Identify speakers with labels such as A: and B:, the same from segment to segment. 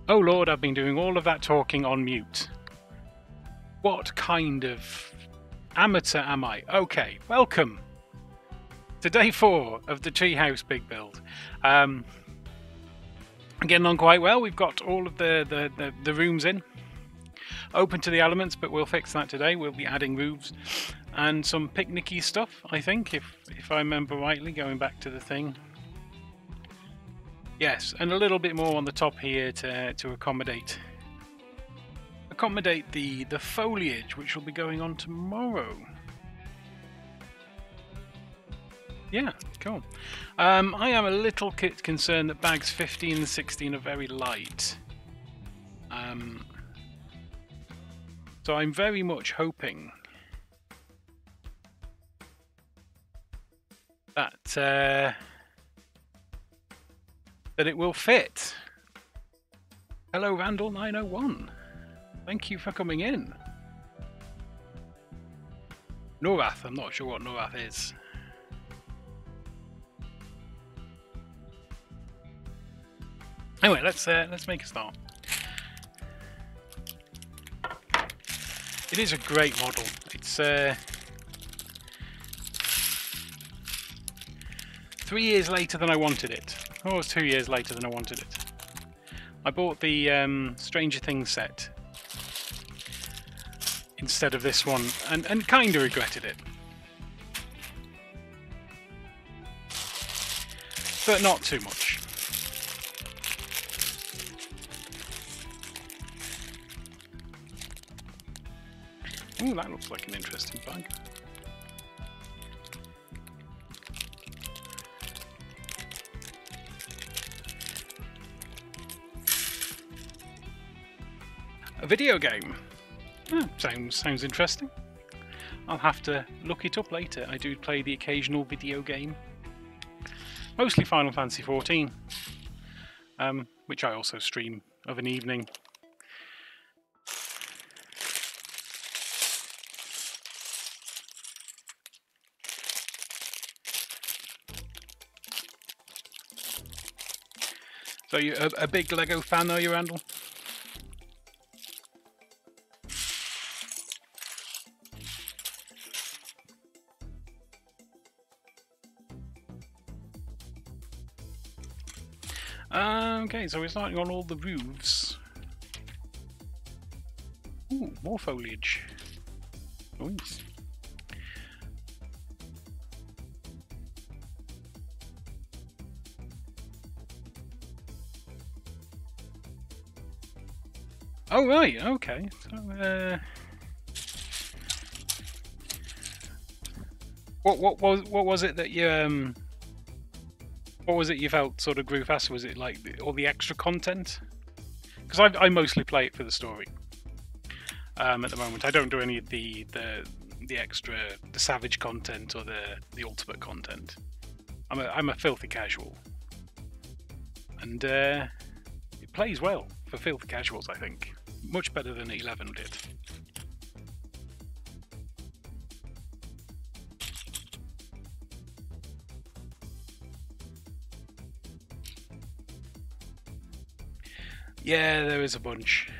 A: Oh Lord, I've been doing all of that talking on mute. What kind of amateur am I? Okay, welcome to day 4 of the Treehouse Big Build. Getting on quite well. We've got all of the rooms in, open to the elements, but we'll fix that today. We'll be adding roofs and some picnicky stuff, I think, if I remember rightly, going back to the thing. Yes, and a little bit more on the top here to accommodate the foliage, which will be going on tomorrow. Yeah, cool. I am a little concerned that bags 15 and 16 are very light. So I'm very much hoping that it will fit. Hello, Randall901. Thank you for coming in. Norath, I'm not sure what Norath is. Anyway, let's make a start. It is a great model. It's 3 years later than I wanted it. Oh, it was 2 years later than I wanted it. I bought the Stranger Things set instead of this one, and kind of regretted it. But not too much. Oh, that looks like an interesting bag. A video game. Oh, sounds interesting. I'll have to look it up later. I do play the occasional video game. Mostly Final Fantasy XIV, which I also stream of an evening. So you're a big Lego fan, are you, Randall? Okay, so we're starting on all the roofs. Ooh, more foliage. Nice. Oh right, okay. So, what was it that you what was it you felt sort of grew faster? Was it like all the extra content? Because I mostly play it for the story. At the moment, I don't do any of the extra, the savage content or the ultimate content. I'm a filthy casual, and it plays well for filthy casuals. I think much better than 11 did. Yeah, there is a bunch.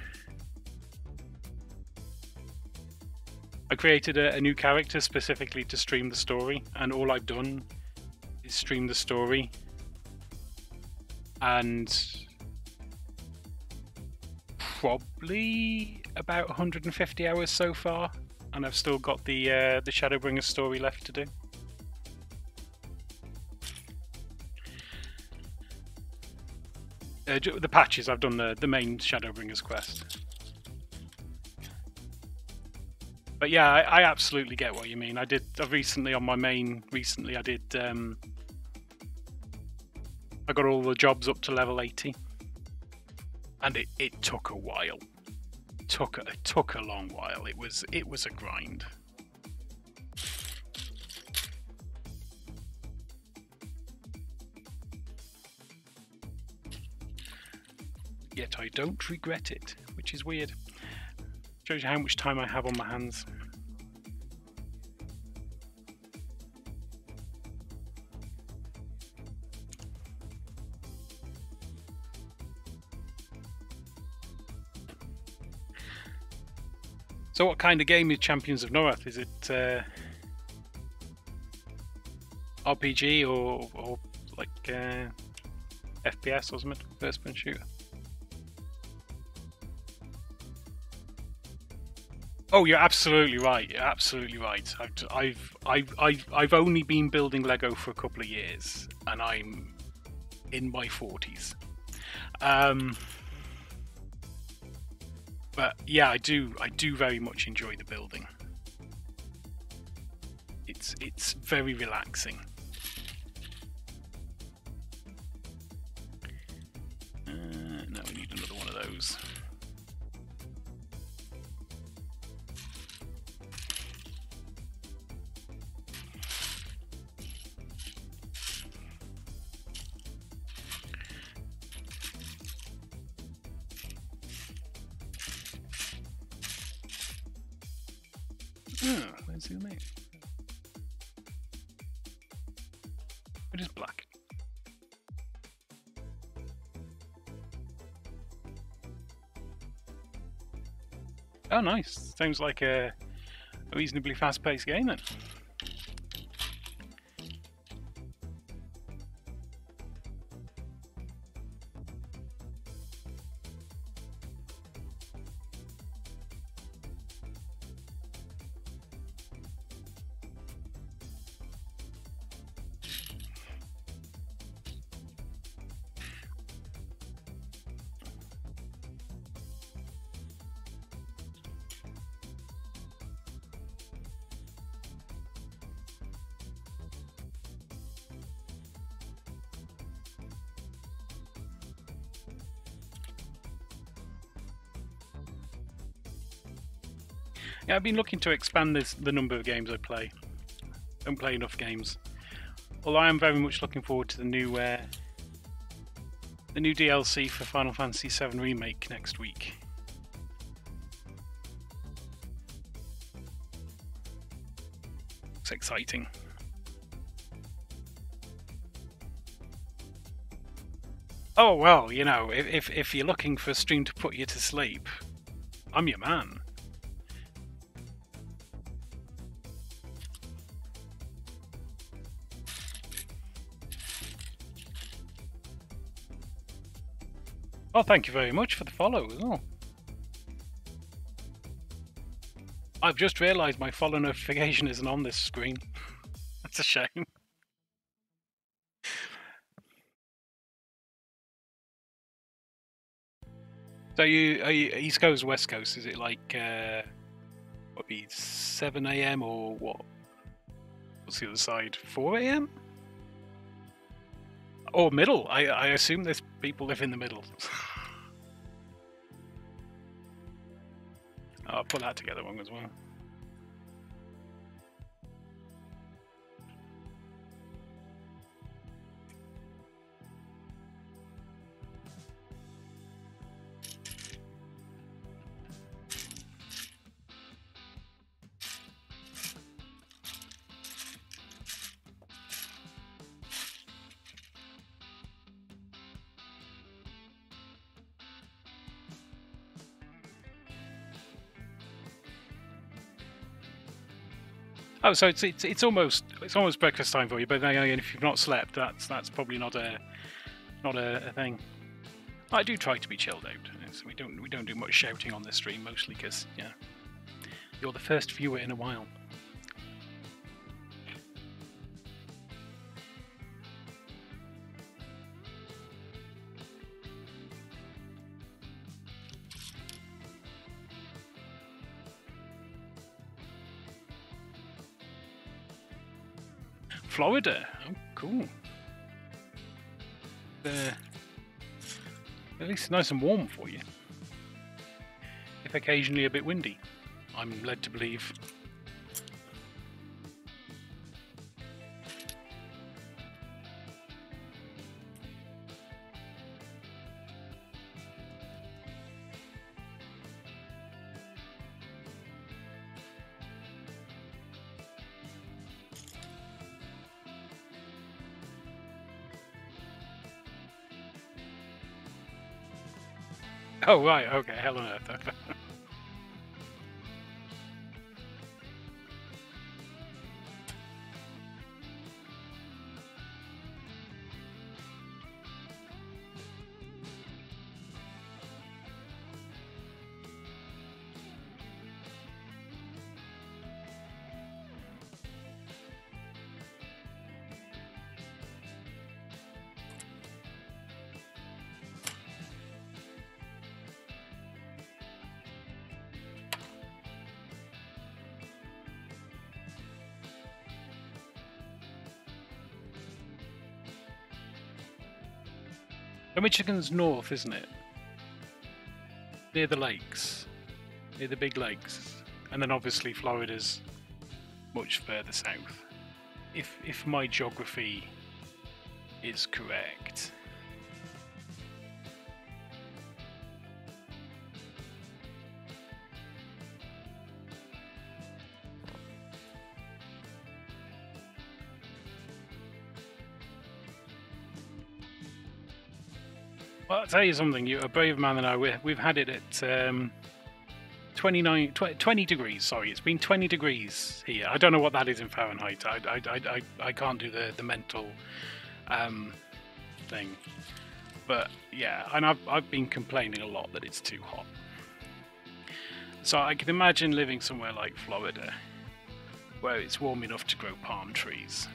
A: I created a new character specifically to stream the story, and all I've done is stream the story. And probably about 150 hours so far, and I've still got the Shadowbringers story left to do. The patches, I've done the main Shadowbringers quest. But yeah, I absolutely get what you mean. I've recently on my main. Recently, I did. I got all the jobs up to level 80, and it took a while. It took a long while. It was a grind. Yet I don't regret it, which is weird. Shows you how much time I have on my hands. So what kind of game is Champions of Norath? Is it RPG or like FPS or something? First person shooter? Oh, you're absolutely right. You're absolutely right. I've only been building Lego for a couple of years, and I'm in my 40s. But yeah, I do very much enjoy the building. It's very relaxing. Now we need another one of those. Where's the mate? It is black. Oh, nice. Sounds like a reasonably fast-paced game then. Yeah, I've been looking to expand the number of games I play. Don't play enough games. Although I am very much looking forward to the new DLC for Final Fantasy VII Remake next week. It's exciting. Oh well, you know, if you're looking for a stream to put you to sleep, I'm your man. Oh, thank you very much for the follow as well. I've just realised my follow notification isn't on this screen. That's a shame. So are you East Coast, West Coast? Is it like what be 7 AM or what? What's the other side? 4 AM? Or middle? I assume there's people live in the middle. I'll put that together one as well. Oh, so it's almost breakfast time for you. But then again, if you've not slept, that's probably not a thing. I do try to be chilled out. We don't do much shouting on this stream, mostly because you're the first viewer in a while. Florida. Oh, cool. At least nice and warm for you. If occasionally a bit windy, I'm led to believe. Oh right, okay, hell on earth. Michigan's north, isn't it? Near the lakes. Near the big lakes. And then obviously Florida's much further south. If my geography is correct. Well, I'll tell you something, you're a brave man and I, we've had it at 20 degrees, sorry, it's been 20 degrees here. I don't know what that is in Fahrenheit, I can't do the mental thing. But yeah, and I've been complaining a lot that it's too hot. So I can imagine living somewhere like Florida, where it's warm enough to grow palm trees.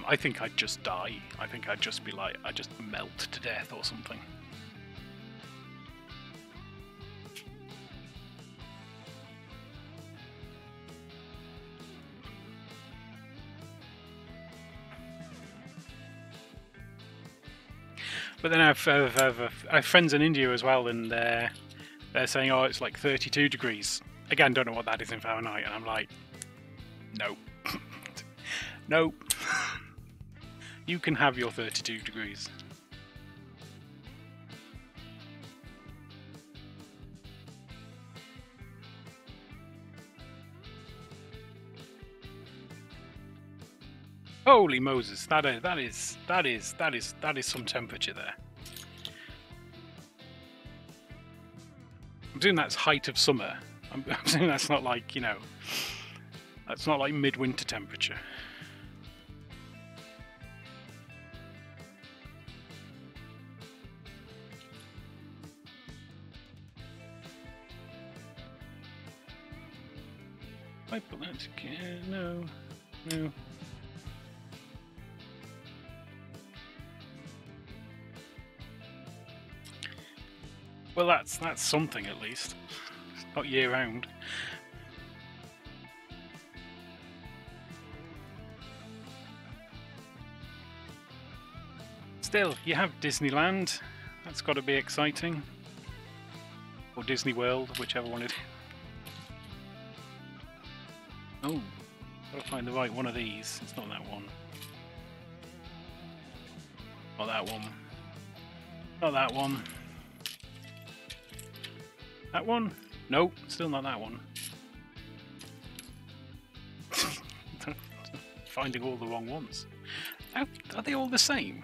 A: I think I'd just die. I think I'd just be like, I'd just melt to death or something. But then I have friends in India as well, and they're saying, oh, it's like 32 degrees. Again, don't know what that is in Fahrenheit, and I'm like, no. No. You can have your 32 degrees. Holy Moses, that is some temperature there. I'm assuming that's height of summer. I'm assuming that's not like, you know, that's not like midwinter temperature. I put that together. No, no. Well, that's something at least. It's not year round. Still, you have Disneyland. That's got to be exciting. Or Disney World, whichever one it is. Oh, gotta find the right one of these. It's not that one. Not that one. Not that one. That one? Nope, still not that one. Finding all the wrong ones. Are they all the same?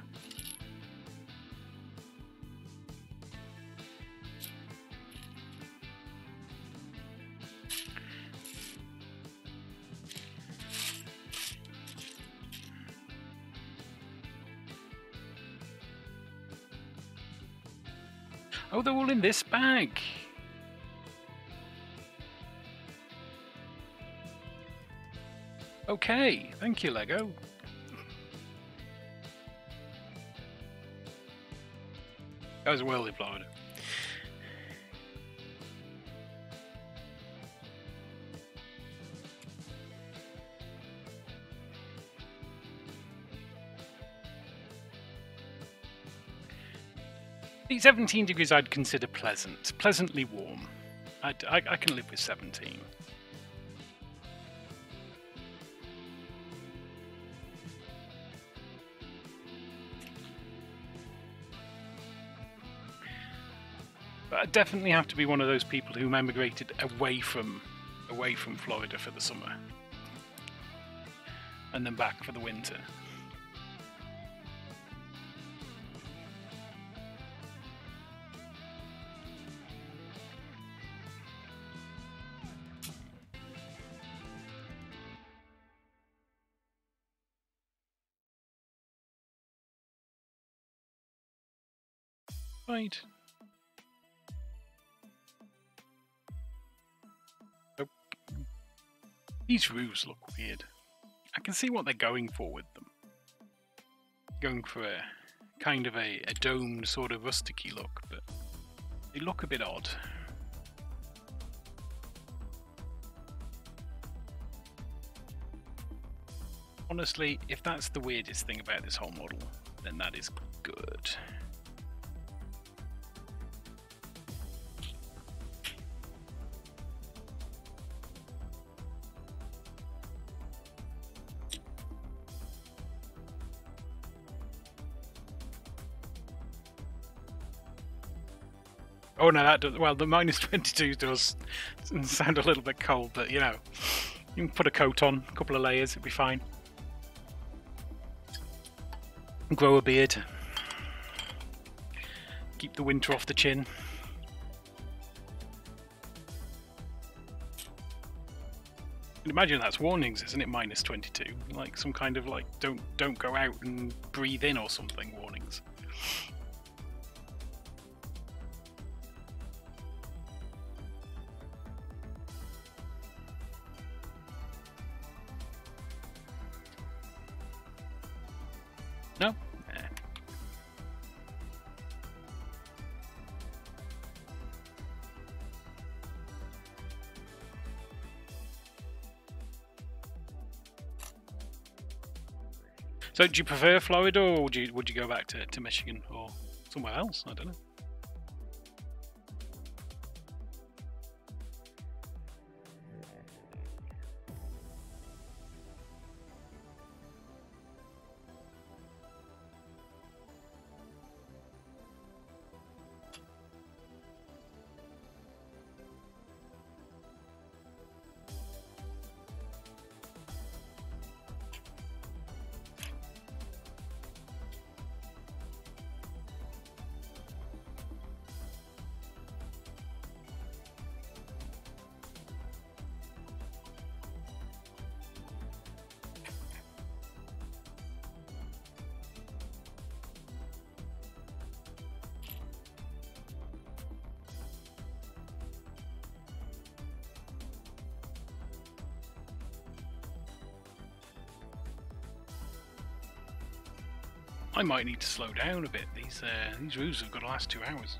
A: Oh, they're all in this bag. Okay, thank you, Lego. That was a world in Florida. The 17 degrees I'd consider pleasant, pleasantly warm. I can live with 17. But I definitely have to be one of those people who emigrated away from Florida for the summer, and then back for the winter. Right. Oh. These roofs look weird. I can see what they're going for with them. Going for a kind of a domed sort of rusticy look, but they look a bit odd. Honestly, if that's the weirdest thing about this whole model, then that is good. Oh no, that does, well, the -22 does sound a little bit cold, but you know, you can put a coat on, a couple of layers, it'd be fine. Grow a beard. Keep the winter off the chin. Imagine that's warnings, isn't it? -22, like some kind of like don't go out and breathe in or something. Warnings. No. So, do you prefer Florida, or would you go back to Michigan or somewhere else? I don't know. I might need to slow down a bit. These roofs have got to last 2 hours.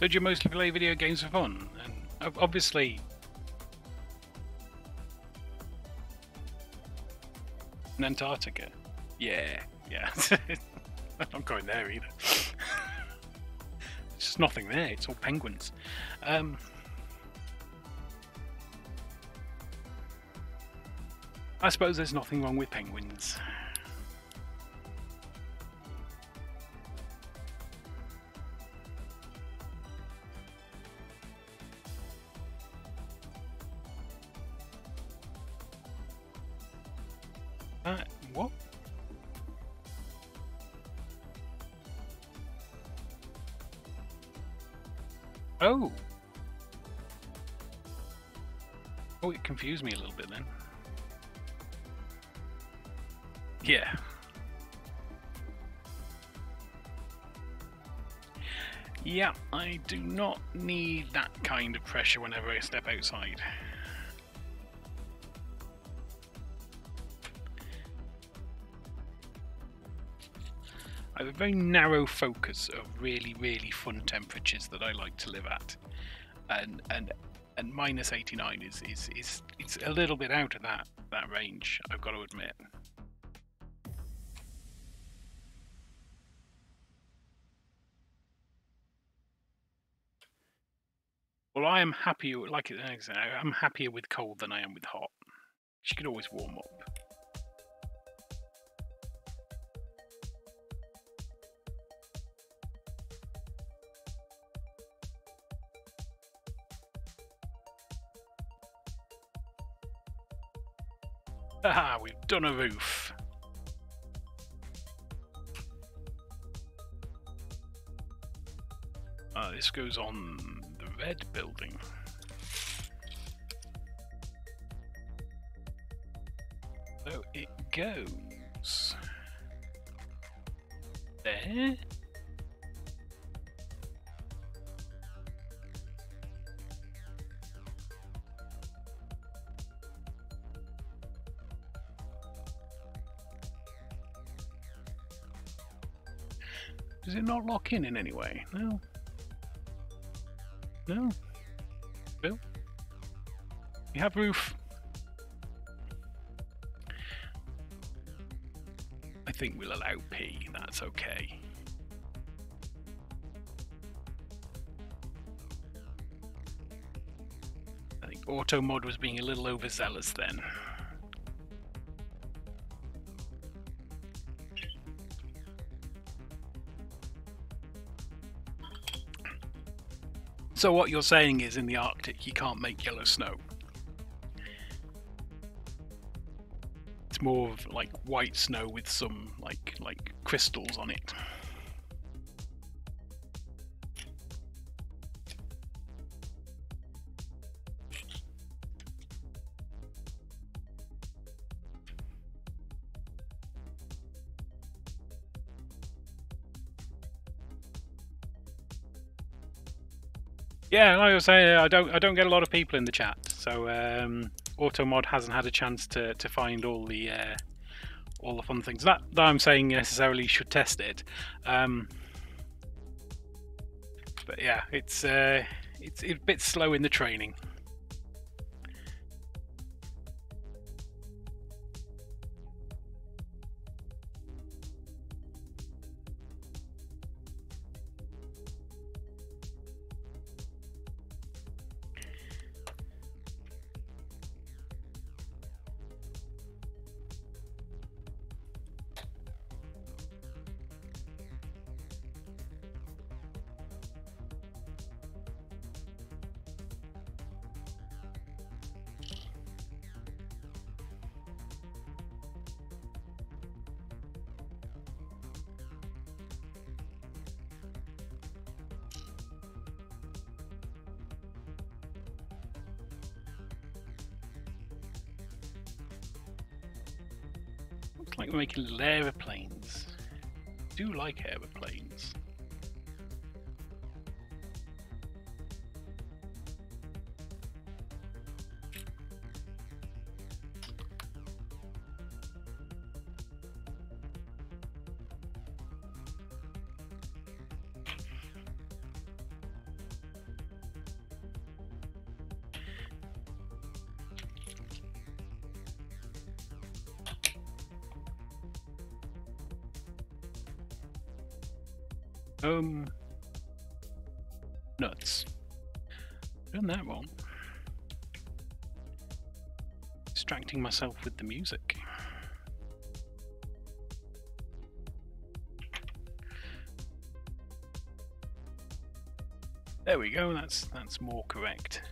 A: So do you mostly play video games for fun? And obviously, in Antarctica. Yeah. I'm not going there either. There's just nothing there. It's all penguins. I suppose there's nothing wrong with penguins. What? Oh! Oh, it confused me a little bit then. Yeah. Yeah, I do not need that kind of pressure whenever I step outside. I have a very narrow focus of really, really fun temperatures that I like to live at, and -89 is it's a little bit out of that range, I've got to admit. Well, I am happier, like I'm happier with cold than I am with hot. She could always warm up. Haha, we've done a roof. This goes on the red building. So it goes there. Does it not lock in any way? No. No. Bill? You have roof. I think we'll allow P, that's okay. I think auto mod was being a little overzealous then. So what you're saying is in the Arctic you can't make yellow snow. It's more of like white snow with some like crystals on it. Yeah, like I was saying, I don't get a lot of people in the chat, so Automod hasn't had a chance to find all the fun things. That I'm saying necessarily should test it, but yeah, it's a bit slow in the training. Looks like we're making little aeroplanes. I do like aeroplanes. Nuts. Done that wrong. Distracting myself with the music. There we go, that's more correct.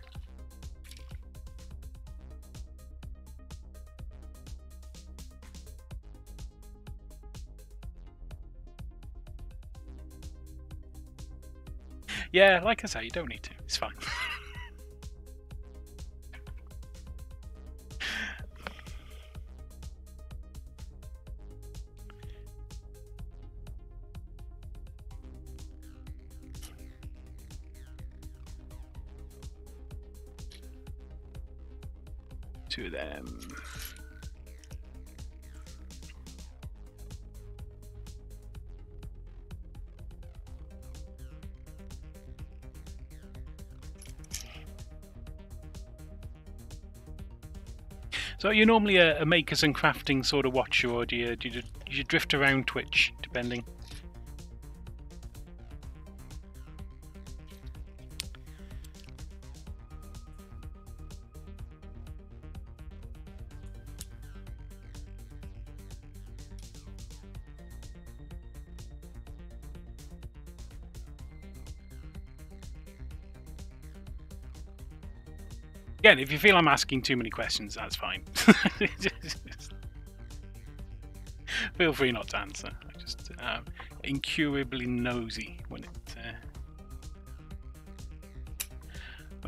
A: Yeah, like I say, you don't need to. It's fine. Two of them. So are you normally a makers and crafting sort of watcher, or do you drift around Twitch, depending? Again, if you feel I'm asking too many questions, that's fine. Feel free not to answer. I just incurably nosy when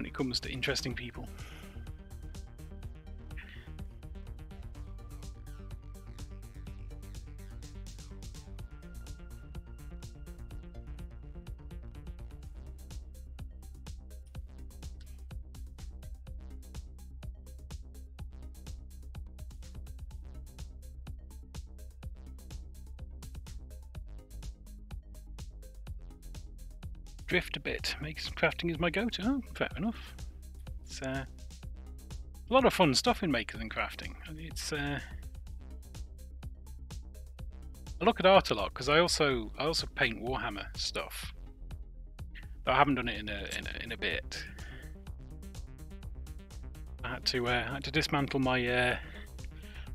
A: it comes to interesting people. Drift a bit. Makes crafting is my go-to. Oh, fair enough. It's a lot of fun stuff in makers and crafting. It's I look at art a lot because I also paint Warhammer stuff. Though I haven't done it in a bit. I had to dismantle my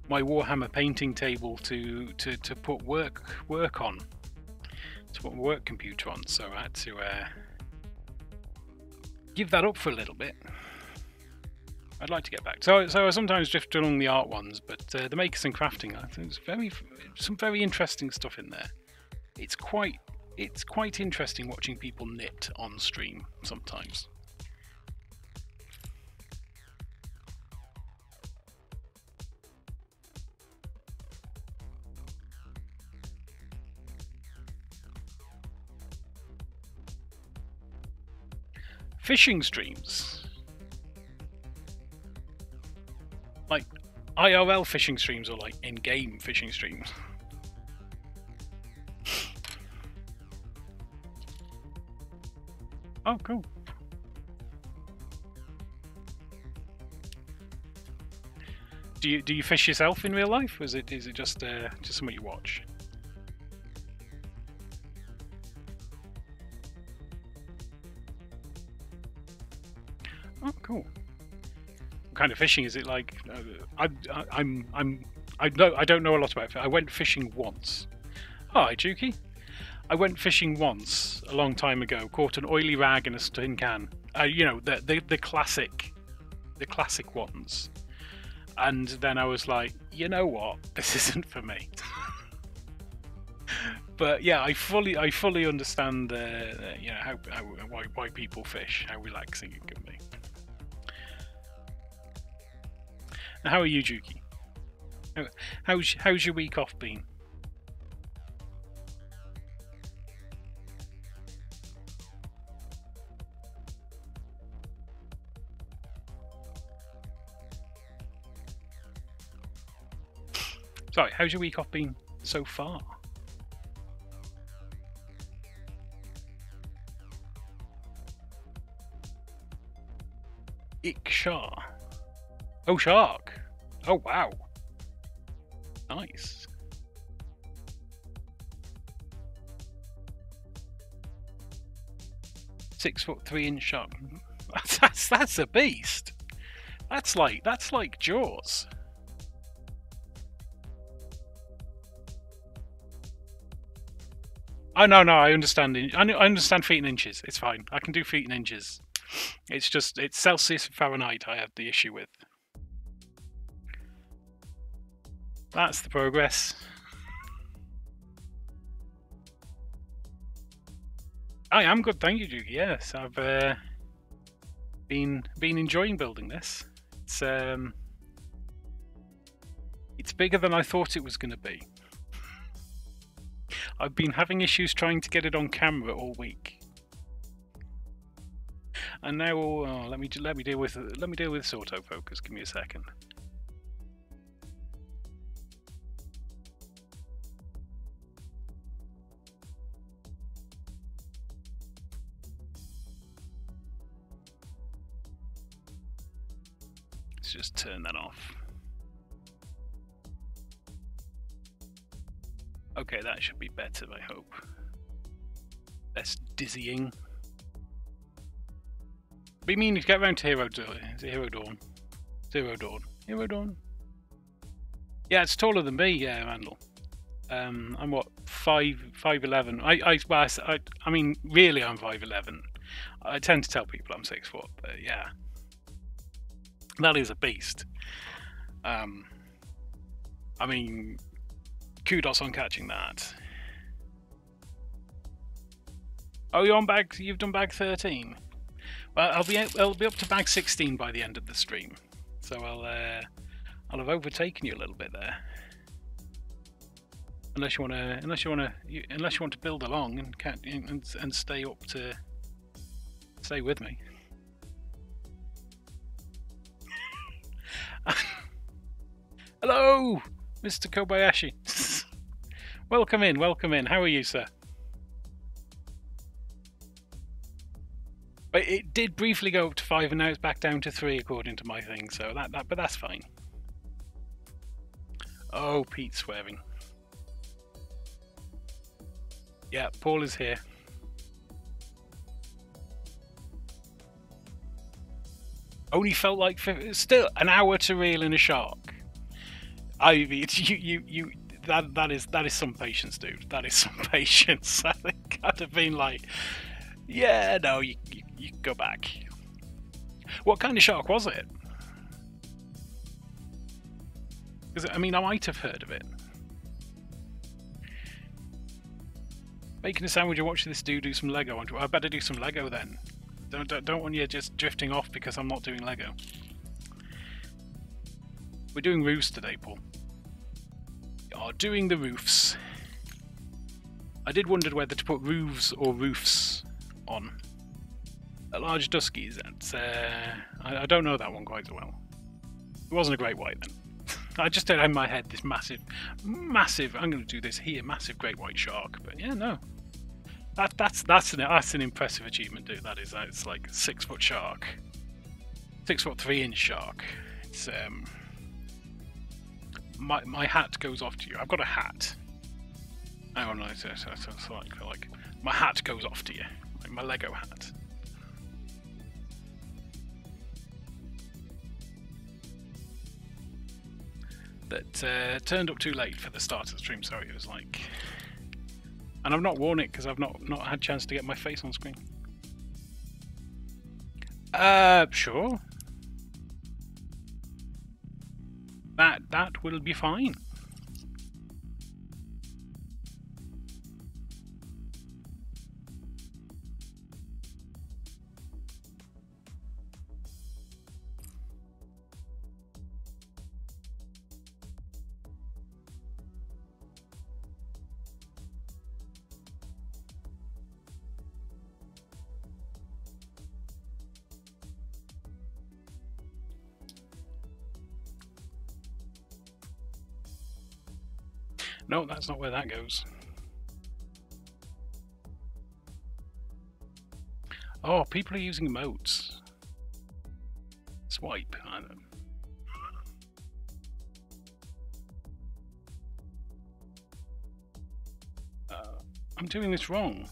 A: my Warhammer painting table to put work on. To put my work computer on, so I had to give that up for a little bit. I'd like to get back. So I sometimes drift along the art ones, but the makers and crafting, I think there's some very interesting stuff in there. It's quite interesting watching people knit on stream sometimes. Fishing streams, like IRL fishing streams, or like in-game fishing streams. Oh, cool. Do you fish yourself in real life, or is it just something you watch? Oh, cool. What kind of fishing is it like? I don't know a lot about it. I went fishing once. Oh, hi, Juki. I went fishing once a long time ago. Caught an oily rag in a tin can. You know, the classic ones. And then I was like, you know what? This isn't for me. But yeah, I fully understand you know, why people fish, how relaxing it can be. Now, how are you, Juki? How's your week off been? Sorry, how's your week off been so far? Ikshar. Oh, shark. Oh, wow. Nice. .6'3" shark. That's a beast. That's like Jaws. Oh no, I understand. I understand feet and inches. It's fine. I can do feet and inches. It's just it's Celsius and Fahrenheit I have the issue with. That's the progress. I am good, thank you, Juki. Yes, I've been enjoying building this. It's bigger than I thought it was going to be. I've been having issues trying to get it on camera all week, and now let me deal with this autofocus. Give me a second. Let's just turn that off. Okay, that should be better, I hope. Less dizzying. What do you mean to get around to Hero Dawn? Hero Dawn. Yeah, it's taller than me, Randall. I'm what, 5'11". I mean, really, I'm 5'11". I tend to tell people I'm 6 foot, but yeah. That is a beast. I mean, kudos on catching that. Oh, you're on bag. You've done bag 13. Well, I'll be up to bag 16 by the end of the stream, so I'll have overtaken you a little bit there. Unless you want to build along and stay with me. Hello, Mr. Kobayashi. Welcome in. How are you, sir? It did briefly go up to 5, and now it's back down to 3, according to my thing. So but that's fine. Oh, Pete's swearing. Yeah, Paul is here. Only felt like still an hour to reel in a shark. Ivy, that is some patience, dude. That is some patience. I think I'd have been like, yeah, no, you go back. What kind of shark was it? Because I mean, I might have heard of it. Making a sandwich and watching this dude do some Lego. I better do some Lego then. Don't want you just drifting off because I'm not doing Lego. We're doing roofs today, Paul. We are doing the roofs. I did wonder whether to put roofs or roofs on. A large duskies. That's I don't know that one quite so well. It wasn't a great white then. I just had in my head this massive. I'm going to do this here, massive great white shark. But yeah, no. That's an impressive achievement, dude. That is. It's like a 6-foot shark, 6'3" shark. It's my hat goes off to you. I've got a hat. Hang on, like my hat goes off to you, like my Lego hat. That turned up too late for the start of the stream, so it was like. And I've not worn it because I've not had a chance to get my face on screen. Sure. That will be fine. No, that's not where that goes. Oh, people are using emotes. Swipe. I don't know. I'm doing this wrong.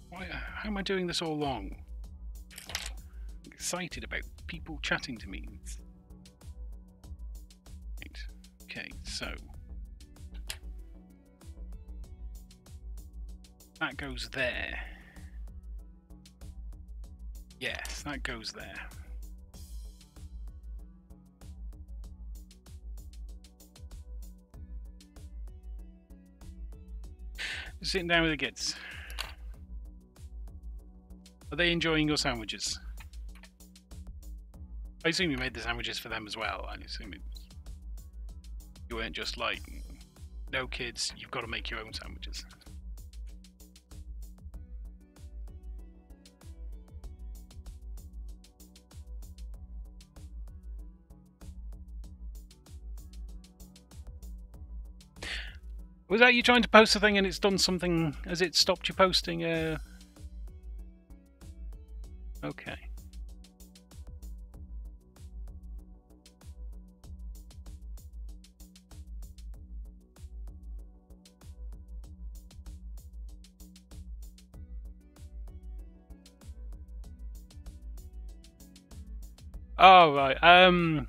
A: Why? How am I doing this all wrong? I'm excited about people chatting to me. Right. Okay, so. That goes there. Yes, that goes there. Sitting down with the kids. Are they enjoying your sandwiches? I assume you made the sandwiches for them as well. I assume you weren't just like, no kids, you've got to make your own sandwiches. Was that you trying to post a thing and it's done something? Has it stopped you posting? Okay. Oh right. I'm.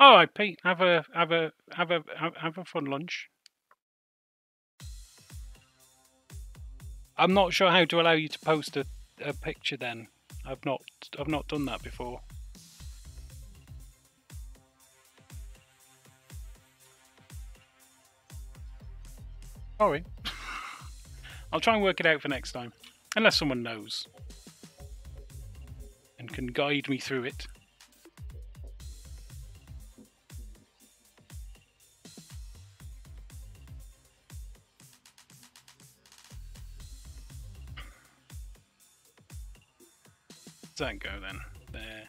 A: All right, Pete. Have a fun lunch. I'm not sure how to allow you to post a picture then. I've not done that before. Sorry. I'll try and work it out for next time. Unless someone knows. And can guide me through it. Does that go then? There.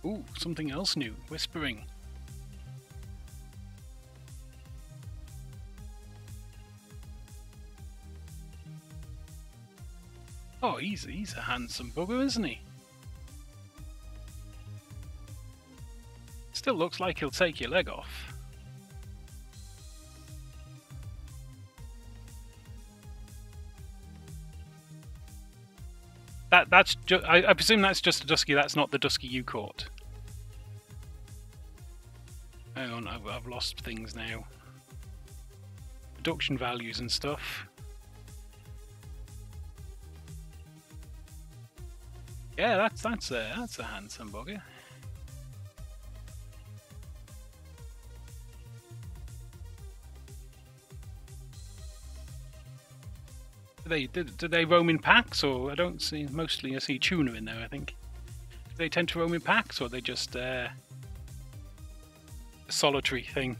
A: Ooh, something else new. Whispering. Oh, he's a handsome bugger, isn't he? Still looks like he'll take your leg off. That's I presume that's just a dusky. That's not the dusky you caught. Hang on, I've lost things now. Production values and stuff. Yeah, that's a handsome bugger. Do they roam in packs, or I don't see? Mostly I see tuna in there. I think. Do they tend to roam in packs, or are they just a solitary thing?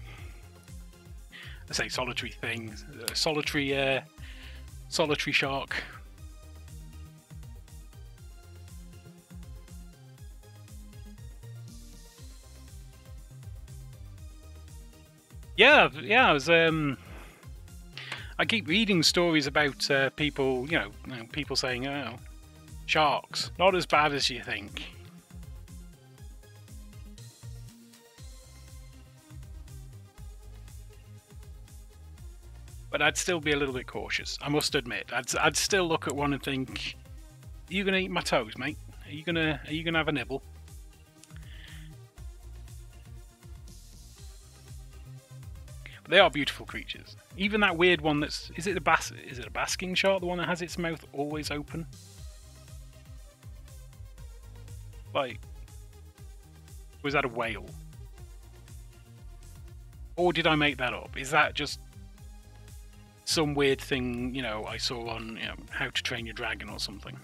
A: I say solitary thing. Solitary shark. Yeah. I was I keep reading stories about people, people saying, "Oh, sharks, not as bad as you think." But I'd still be a little bit cautious. I must admit, I'd still look at one and think, "Are you gonna eat my toes, mate? Are you gonna have a nibble?" They are beautiful creatures. Even that weird one is it a basking shark? The one that has its mouth always open? Like, was that a whale? Or did I make that up? Is that just some weird thing, I saw on, How to Train Your Dragon or something?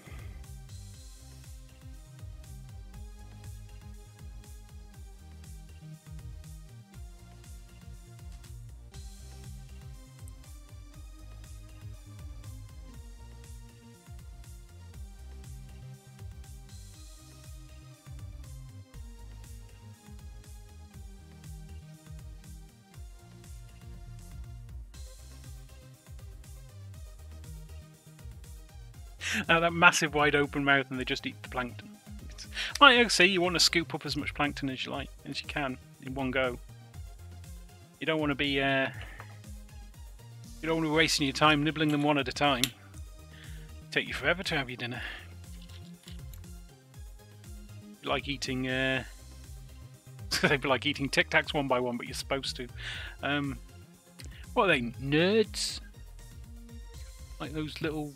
A: That massive wide open mouth, and they just eat the plankton. Like, see, you want to scoop up as much plankton as you can in one go. You don't want to be wasting your time nibbling them one at a time. It'd take you forever to have your dinner. Like eating they'd be like eating Tic Tacs one by one, but you're supposed to. What are they, nerds? Like those little,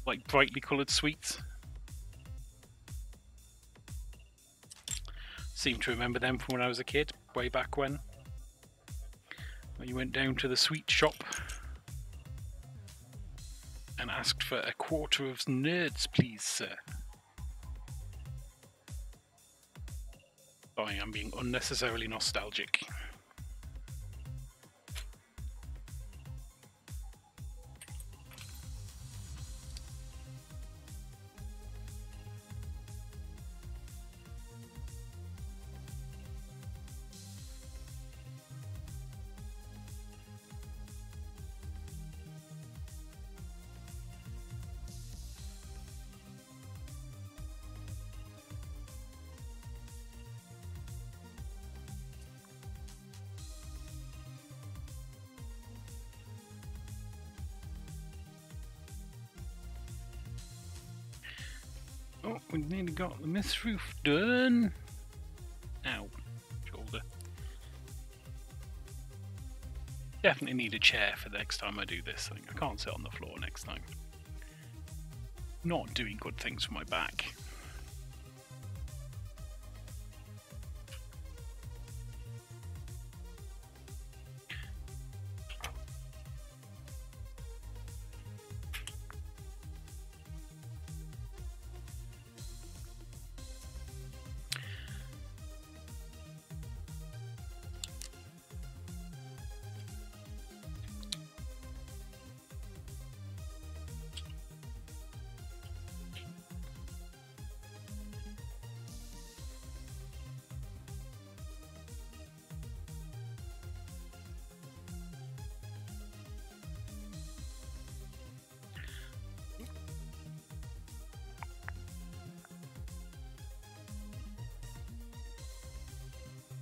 A: like, brightly coloured sweets. Seem to remember them from when I was a kid, way back when you went down to the sweet shop and asked for a quarter of nerds, please, sir. Sorry, I'm being unnecessarily nostalgic. Oh, we nearly got the myth roof done. Ow, shoulder. definitely need a chair for the next time I do this. I can't sit on the floor next time. Not doing good things for my back.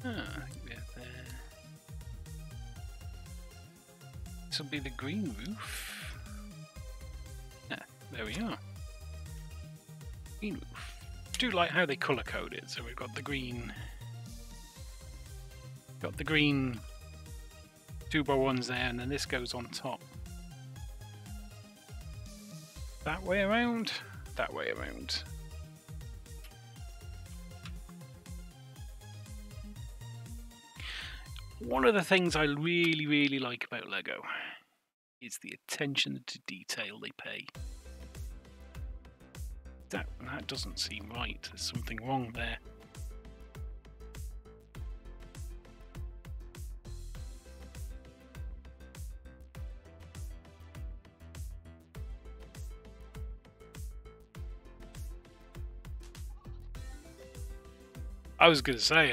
A: I think we have there. This will be the green roof. Yeah, there we are. Green roof. I do like how they colour code it. So we've got the green. Got the green 2x1s there, and then this goes on top. That way around. That way around. One of the things I really like about Lego is the attention to detail they pay. That doesn't seem right. There's something wrong there. I was going to say,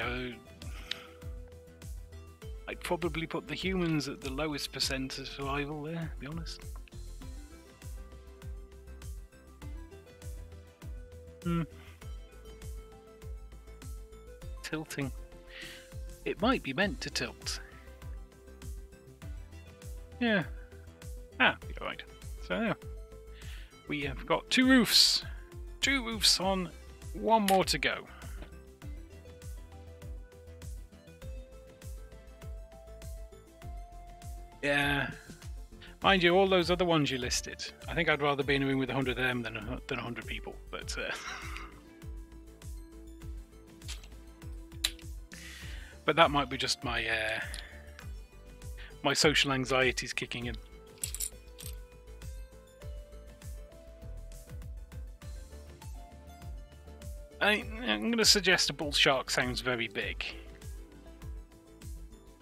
A: I'd probably put the humans at the lowest percent of survival there, to be honest. Tilting. It might be meant to tilt. Yeah. Be alright. So yeah. We have got 2 roofs. 2 roofs on, 1 more to go. Yeah. Mind you, all those other ones you listed, I think I'd rather be in a room with 100 of them than 100 people, but but that might be just my my social anxieties kicking in. I'm going to suggest a bull shark sounds very big.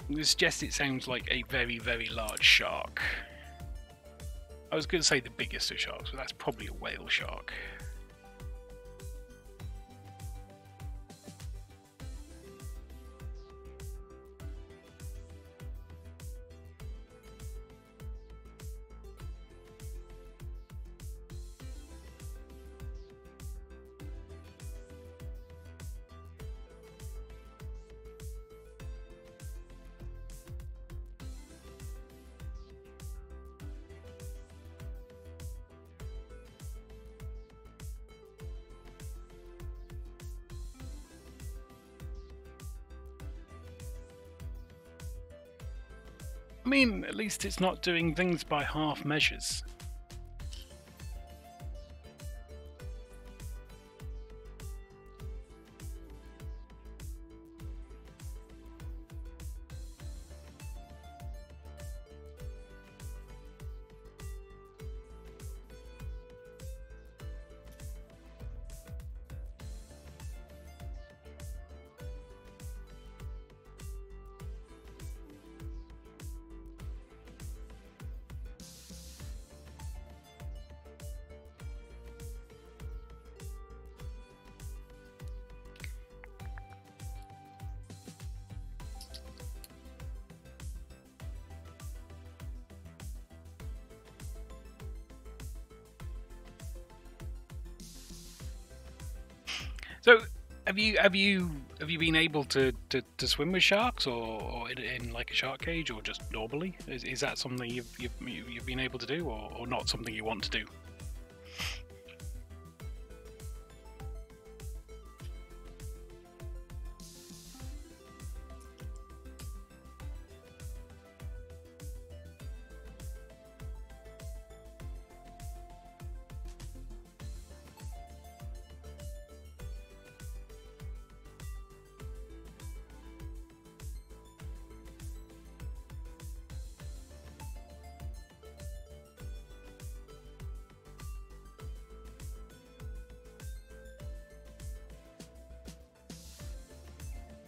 A: I'm going to suggest it sounds like a very large shark. I was going to say the biggest of sharks, but that's probably a whale shark. I mean, at least it's not doing things by half measures. So, have you been able to swim with sharks, or in like a shark cage, or just normally? Is that something you've been able to do, or not something you want to do?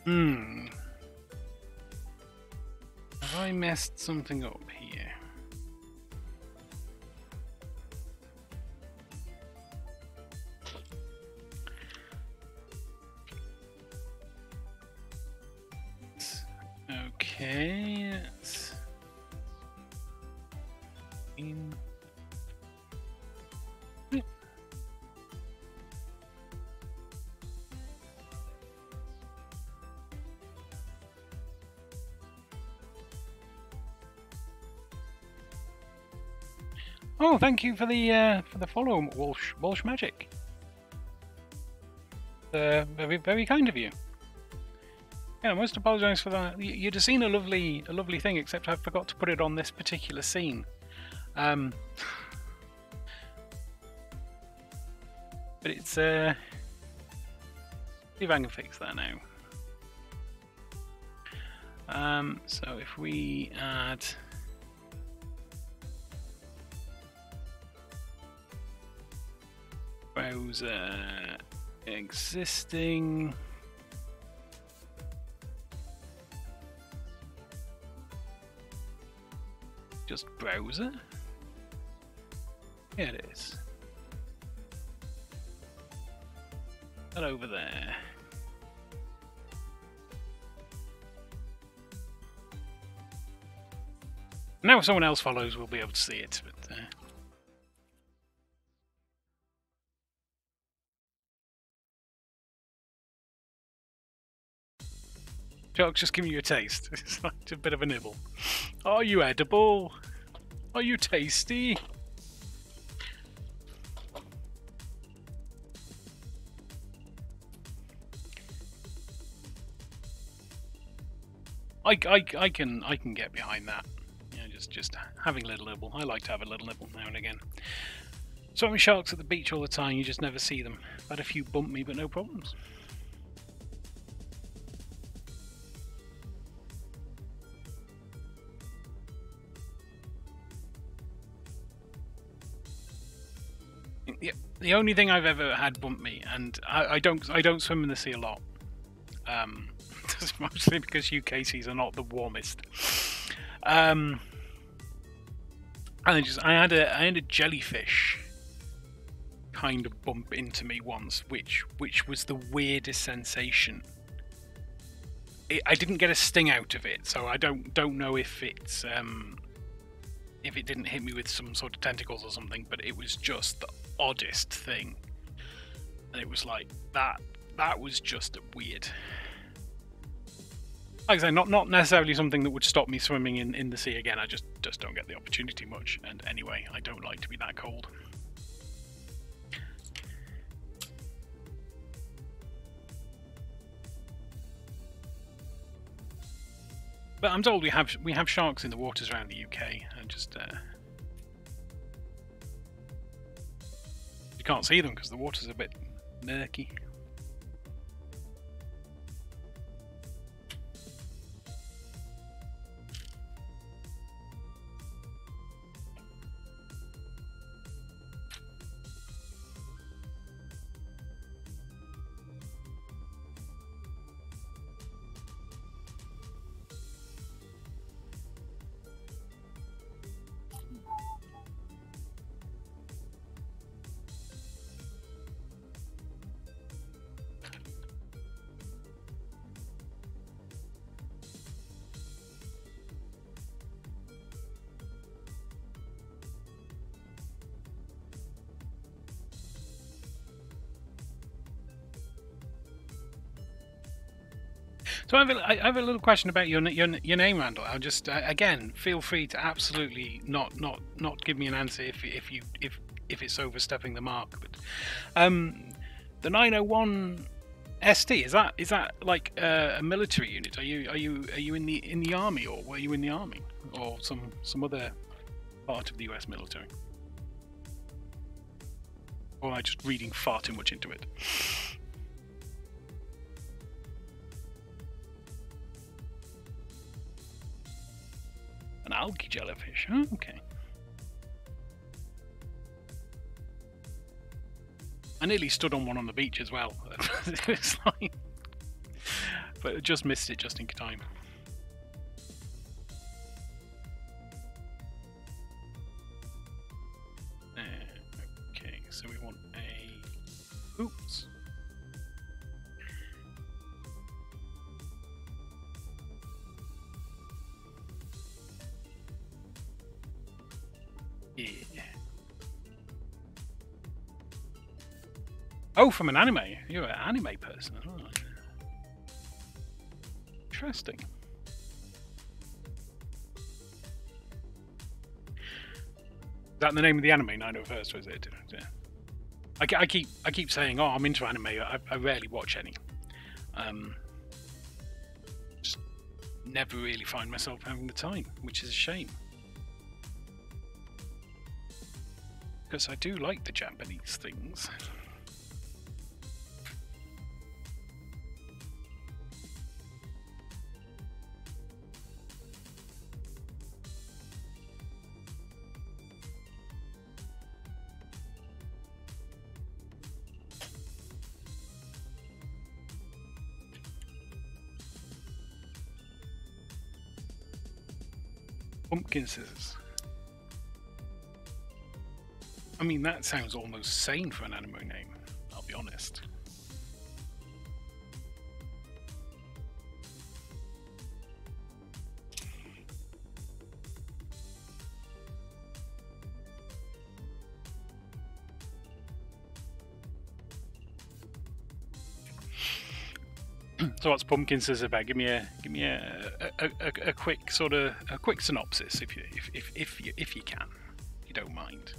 A: Hmm. Have I messed something up here? Okay. Oh, thank you for the follow, Walsh Magic. Very, very kind of you. Yeah, I must apologise for that. You'd have seen a lovely thing, except I forgot to put it on this particular scene. But it's see if I can fix that now. So if we add browser existing, just browser. Here it is. That over there. Now if someone else follows, we'll be able to see it. But Jock's just giving you a taste. It's like a bit of a nibble. Are you edible? Are you tasty? I can get behind that. You know, just having a little nibble. I like to have a little nibble now and again. Swimming sharks at the beach all the time. You just never see them. I've had a few bump me, but no problems. The only thing I've ever had bump me, and I don't swim in the sea a lot. That's mostly because UK seas are not the warmest. And I had a jellyfish kind of bump into me once, which was the weirdest sensation. I didn't get a sting out of it, so I don't know if it's if it didn't hit me with some sort of tentacles or something, but it was just the oddest thing. And it was like that was just weird. Like I say, not necessarily something that would stop me swimming in the sea again. I just don't get the opportunity much, and anyway, I don't like to be that cold. But I'm told we have sharks in the waters around the UK, and just you can't see them because the water's a bit murky. So I have a little question about your name, Randall. I'll just again feel free to absolutely not give me an answer if it's overstepping the mark. But the 901 ST is that like a military unit? Are you in the army, or were you in the army, or some other part of the US military? Or am I just reading far too much into it? An algae jellyfish. Oh, okay. I nearly stood on one on the beach as well. It's like, but I just missed it just in time. Okay, so we want a... Oops. Yeah. Oh, from an anime. You're an anime person. Oh. Interesting. Is that the name of the anime 901st, was it? Yeah. I keep saying, oh, I'm into anime. I rarely watch any. Just never really find myself having the time, which is a shame. Because I do like the Japanese things. Pumpkin scissors. I mean, that sounds almost sane for an anime name, I'll be honest. So what's Pumpkin Scissors about? Give me a quick sort of a quick synopsis, if you can, if you don't mind.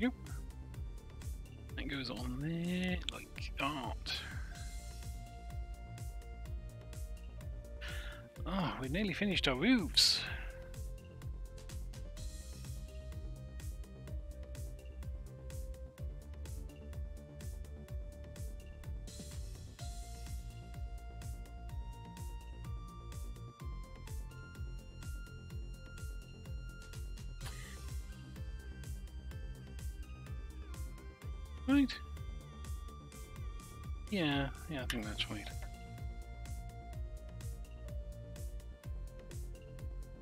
A: Yep. That goes on there like that. Oh, we nearly finished our roofs. Right. Yeah, I think that's right.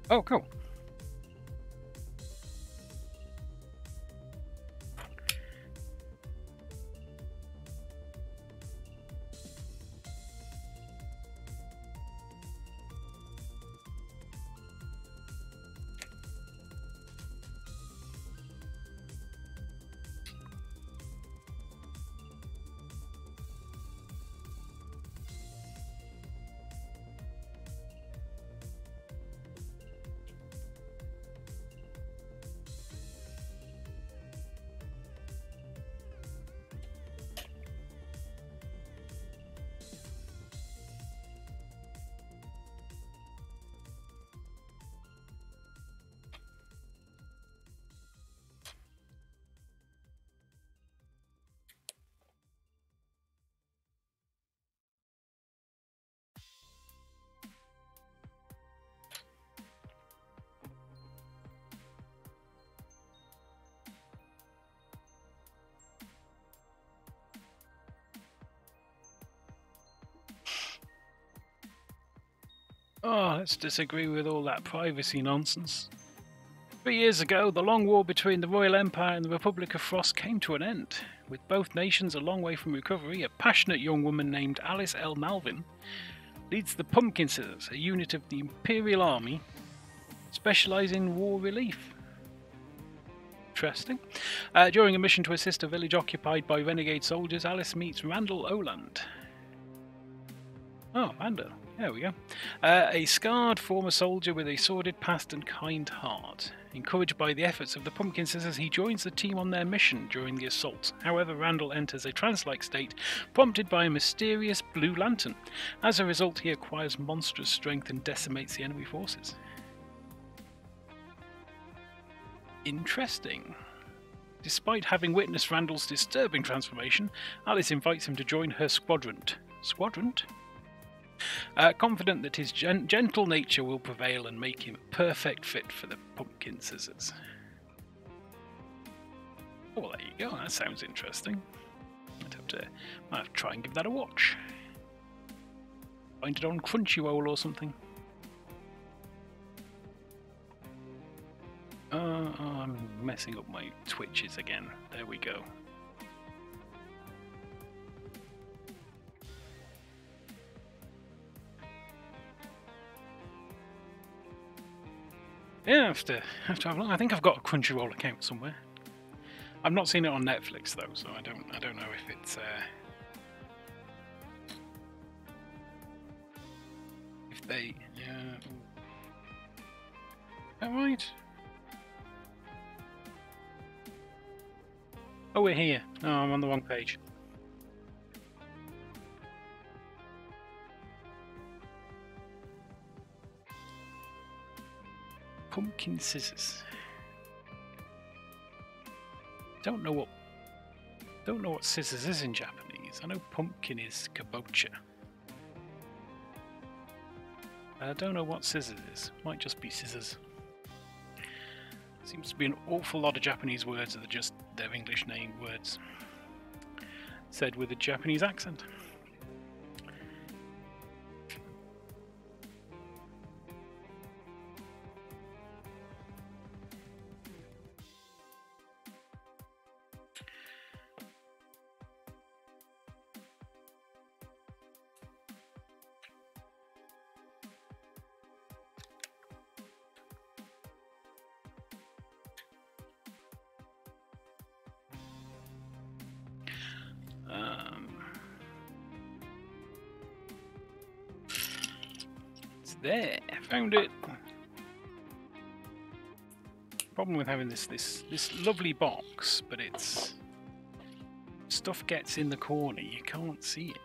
A: Oh, cool. Oh, let's disagree with all that privacy nonsense. 3 years ago, the long war between the Royal Empire and the Republic of Frost came to an end. With both nations a long way from recovery, a passionate young woman named Alice L. Malvin leads the Pumpkin Scissors, a unit of the Imperial Army specialising in war relief. Interesting. During a mission to assist a village occupied by renegade soldiers, Alice meets Randall Oland. Oh, Randall. There we go. A scarred former soldier with a sordid past and kind heart. Encouraged by the efforts of the Pumpkin Scissors, he joins the team on their mission during the assault. However, Randall enters a trance-like state, prompted by a mysterious blue lantern. As a result, he acquires monstrous strength and decimates the enemy forces. Interesting. Despite having witnessed Randall's disturbing transformation, Alice invites him to join her squadron. Squadron? Confident that his gentle nature will prevail and make him a perfect fit for the Pumpkin Scissors. Oh, well, there you go. That sounds interesting. Might have to try and give that a watch. Find it on Crunchyroll or something. I'm messing up my Twitches again. There we go. Yeah, I have to have a look. I think I've got a Crunchyroll account somewhere. I've not seen it on Netflix though, so I don't know if it's if they is that right? Oh, we're here. Oh, I'm on the wrong page. Pumpkin Scissors. Don't know what scissors is in Japanese. I know pumpkin is kabocha. I don't know what scissors is. Might just be scissors. Seems to be an awful lot of Japanese words that are just their English name words, said with a Japanese accent. There, found it. Problem with having this lovely box, but it's stuff gets in the corner, you can't see it.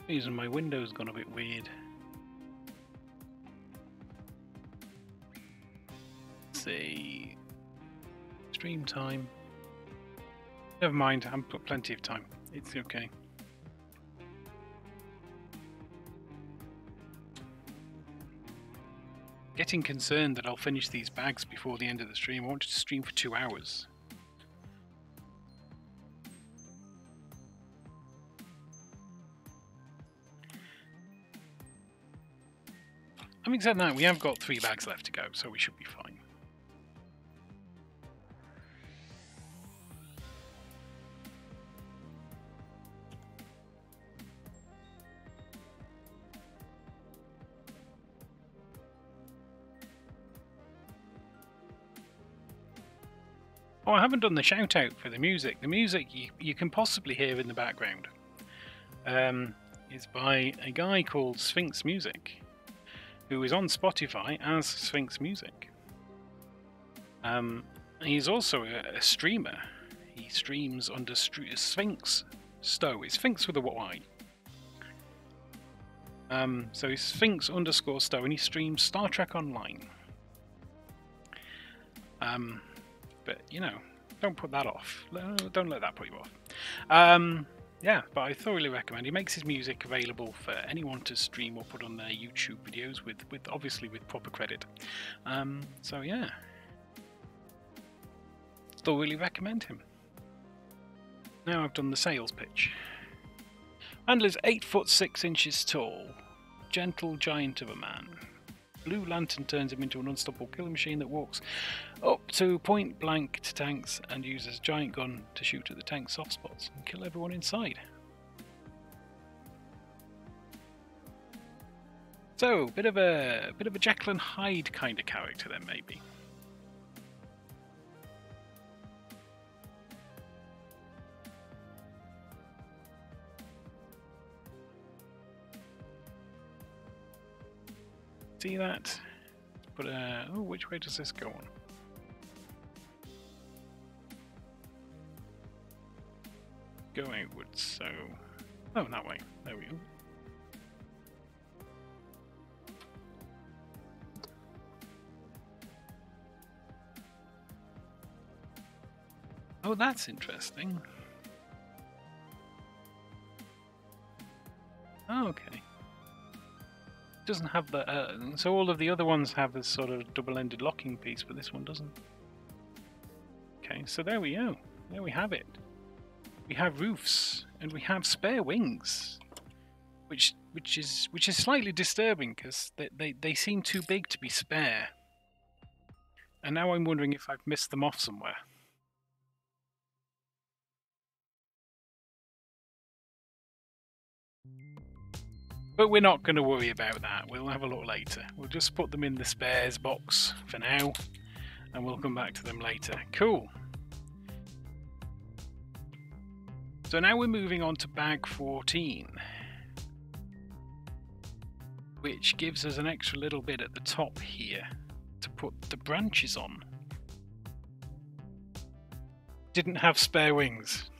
A: Reason my window's gone a bit weird. Let's see. Stream time. Never mind, I've got plenty of time. It's okay. Getting concerned that I'll finish these bags before the end of the stream. I wanted to stream for 2 hours. Having said that, we have got 3 bags left to go, so we should be fine. Oh, I haven't done the shout out for the music. The music you can possibly hear in the background is by a guy called Sphinx Music, who is on Spotify as Sphinx Music. He's also a streamer. He streams under Sphinx Stowe. It's Sphinx with a Y. So he's Sphinx_Stowe, and he streams Star Trek Online. But you know, don't put that off. Don't let that put you off. Yeah, but I thoroughly recommend. He makes his music available for anyone to stream or put on their YouTube videos with obviously with proper credit. So yeah, thoroughly recommend him. Now I've done the sales pitch. Handler's 8'6" tall. Gentle giant of a man. Blue Lantern turns him into an unstoppable killing machine that walks up to point blank to tanks and uses a giant gun to shoot at the tank's soft spots and kill everyone inside. So, bit of a Jekyll and Hyde kind of character then, maybe. See that? But oh, which way does this go on? Go outwards, so oh, that way. There we go. Oh, that's interesting. Oh, okay. Doesn't have the so all of the other ones have this sort of double-ended locking piece, but this one doesn't. Okay, so there we go. There we have it. We have roofs and we have spare wings, which is slightly disturbing because they seem too big to be spare. And now I'm wondering if I've missed them off somewhere. But we're not going to worry about that. We'll have a look later. We'll just put them in the spares box for now, and we'll come back to them later. Cool. So now we're moving on to bag 14, which gives us an extra little bit at the top here to put the branches on. Didn't have spare wings.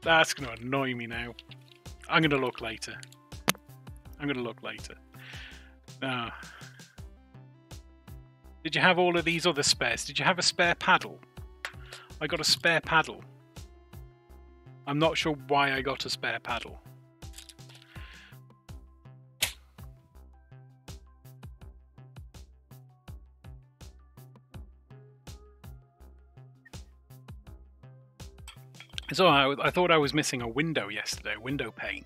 A: That's going to annoy me now. I'm going to look later. Did you have all of these other spares? Did you have a spare paddle? I got a spare paddle. I'm not sure why I got a spare paddle. So I thought I was missing a window yesterday, a window pane.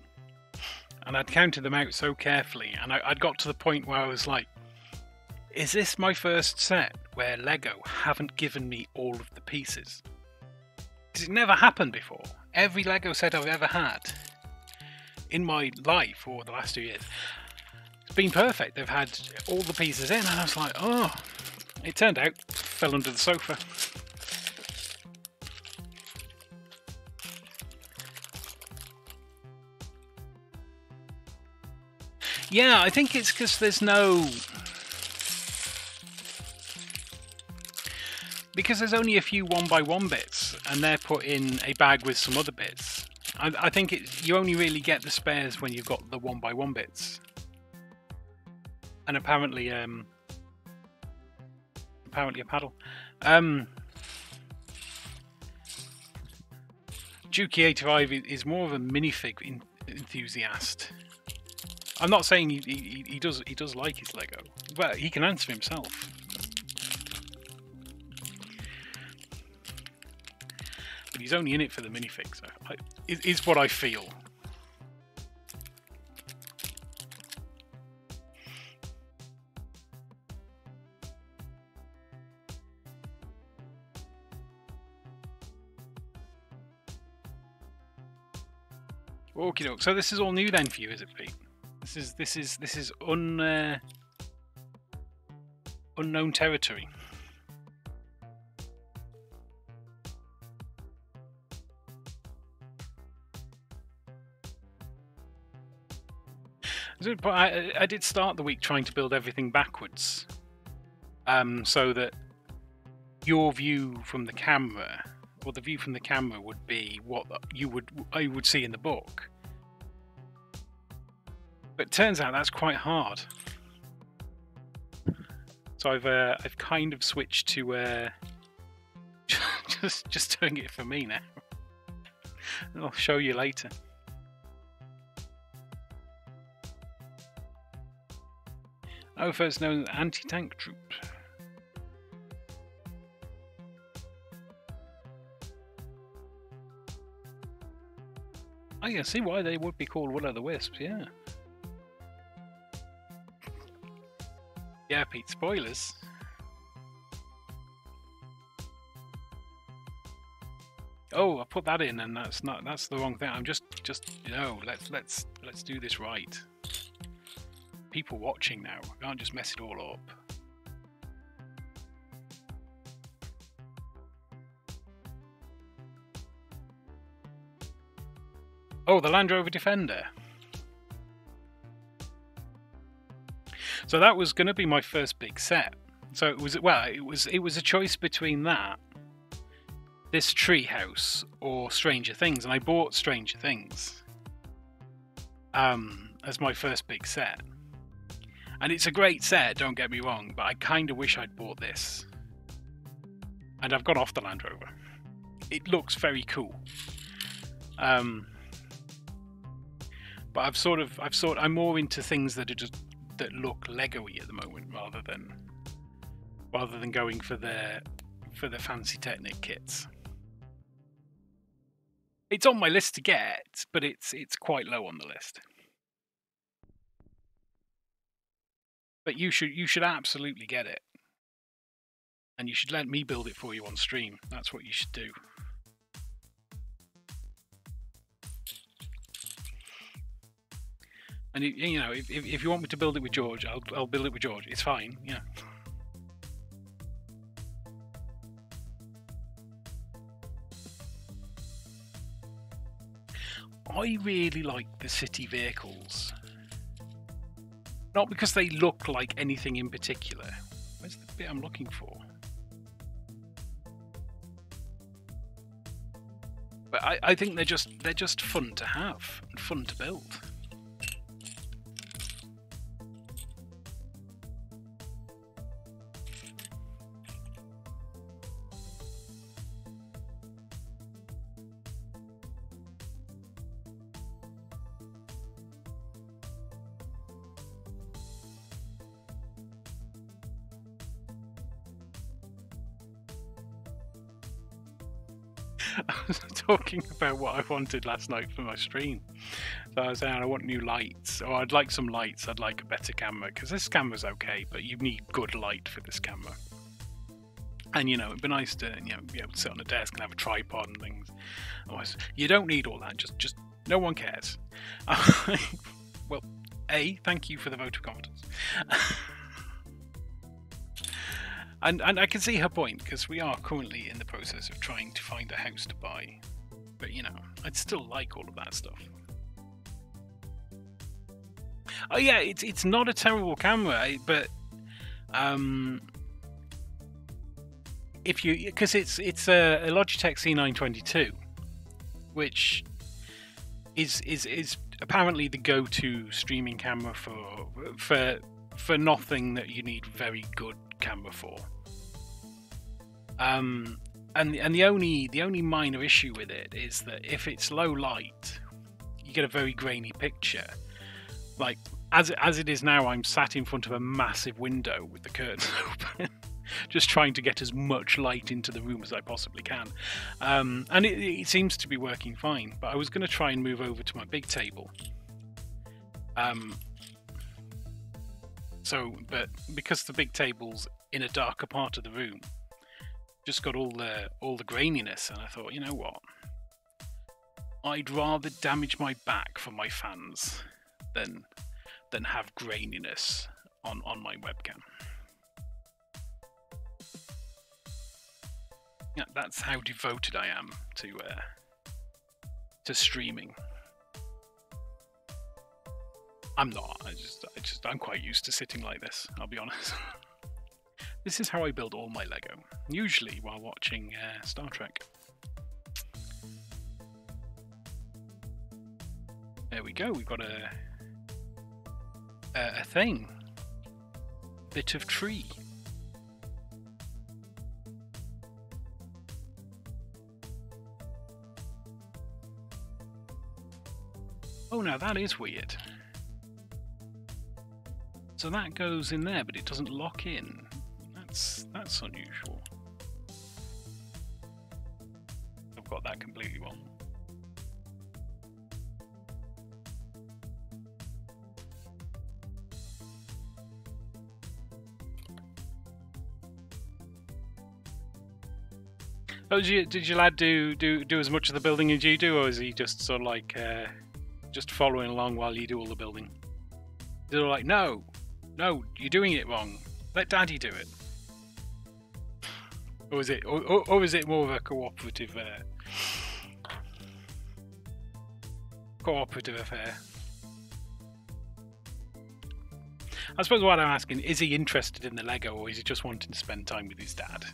A: And I'd counted them out so carefully, and I'd got to the point where I was like, is this my first set where Lego haven't given me all of the pieces? Because it never happened before. Every Lego set I've ever had in my life over the last 2 years, it's been perfect. They've had all the pieces in, and I was like, oh, it turned out, fell under the sofa. Yeah, I think it's because there's no... Because there's only a few 1x1 bits, and they're put in a bag with some other bits. I think you only really get the spares when you've got the 1x1 bits. And apparently a paddle. Dukey85 is more of a minifig enthusiast. I'm not saying he does like his Lego, but he can answer himself. But he's only in it for the minifig, so is what I feel. Okie doke. So this is all new then for you, is it, Pete? This is unknown territory. But I did start the week trying to build everything backwards, so that your view from the camera, or the view from the camera, would be what I would see in the book. But it turns out that's quite hard. So I've kind of switched to just doing it for me now. I'll show you later. Oh, first known as anti-tank troop. I can see why they would be called will-o'-the-wisps, yeah. Yeah, Pete, spoilers. Oh, I put that in, and that's the wrong thing. I'm just no. Let's do this right. People watching now. I can't just mess it all up. Oh, the Land Rover Defender. So that was going to be my first big set. So it was a choice between that, this Treehouse, or Stranger Things, and I bought Stranger Things as my first big set. And it's a great set, don't get me wrong, but I kind of wish I'd bought this. And I've gone off the Land Rover. It looks very cool. But I'm more into things that look Lego-y at the moment, rather than going for the fancy Technic kits. It's on my list to get, but it's quite low on the list. But you should absolutely get it, and you should let me build it for you on stream. That's what you should do. And you know, if you want me to build it with George, I'll build it with George. It's fine, yeah. I really like the city vehicles. Not because they look like anything in particular. Where's the bit I'm looking for? But I think they're just fun to have and fun to build. I was talking about what I wanted last night for my stream. So I was saying I want new lights, or I'd like some lights. I'd like a better camera, because this camera's okay, but you need good light for this camera. And you know, it'd be nice to be able to sit on a desk and have a tripod and things. Otherwise, you don't need all that. Just no one cares. Well, thank you for the vote of confidence. And I can see her point, because we are currently in the process of trying to find a house to buy. But, you know, I'd still like all of that stuff. Oh yeah, it's not a terrible camera, but because it's a Logitech C922, which is apparently the go-to streaming camera for nothing that you need very good camera for. And the only minor issue with it is that if it's low light, you get a very grainy picture. Like as it is now, I'm sat in front of a massive window with the curtains open, just trying to get as much light into the room as I possibly can. And it seems to be working fine. But I was going to try and move over to my big table. But because the big table's in a darker part of the room, just got all the graininess, and I thought, you know what? I'd rather damage my back for my fans than have graininess on my webcam. Yeah, that's how devoted I am to streaming. I'm not. I'm quite used to sitting like this, I'll be honest. This is how I build all my Lego, usually while watching Star Trek. There we go, we've got a thing. Bit of tree. Oh, now that is weird. So that goes in there, but it doesn't lock in. That's unusual. I've got that completely wrong. Oh, did your lad do as much of the building as you do, or is he just sort of like just following along while you do all the building? They're like, no, you're doing it wrong. Let Daddy do it. Or is it more of a cooperative affair? I suppose what I'm asking, is he interested in the Lego, or is he just wanting to spend time with his dad?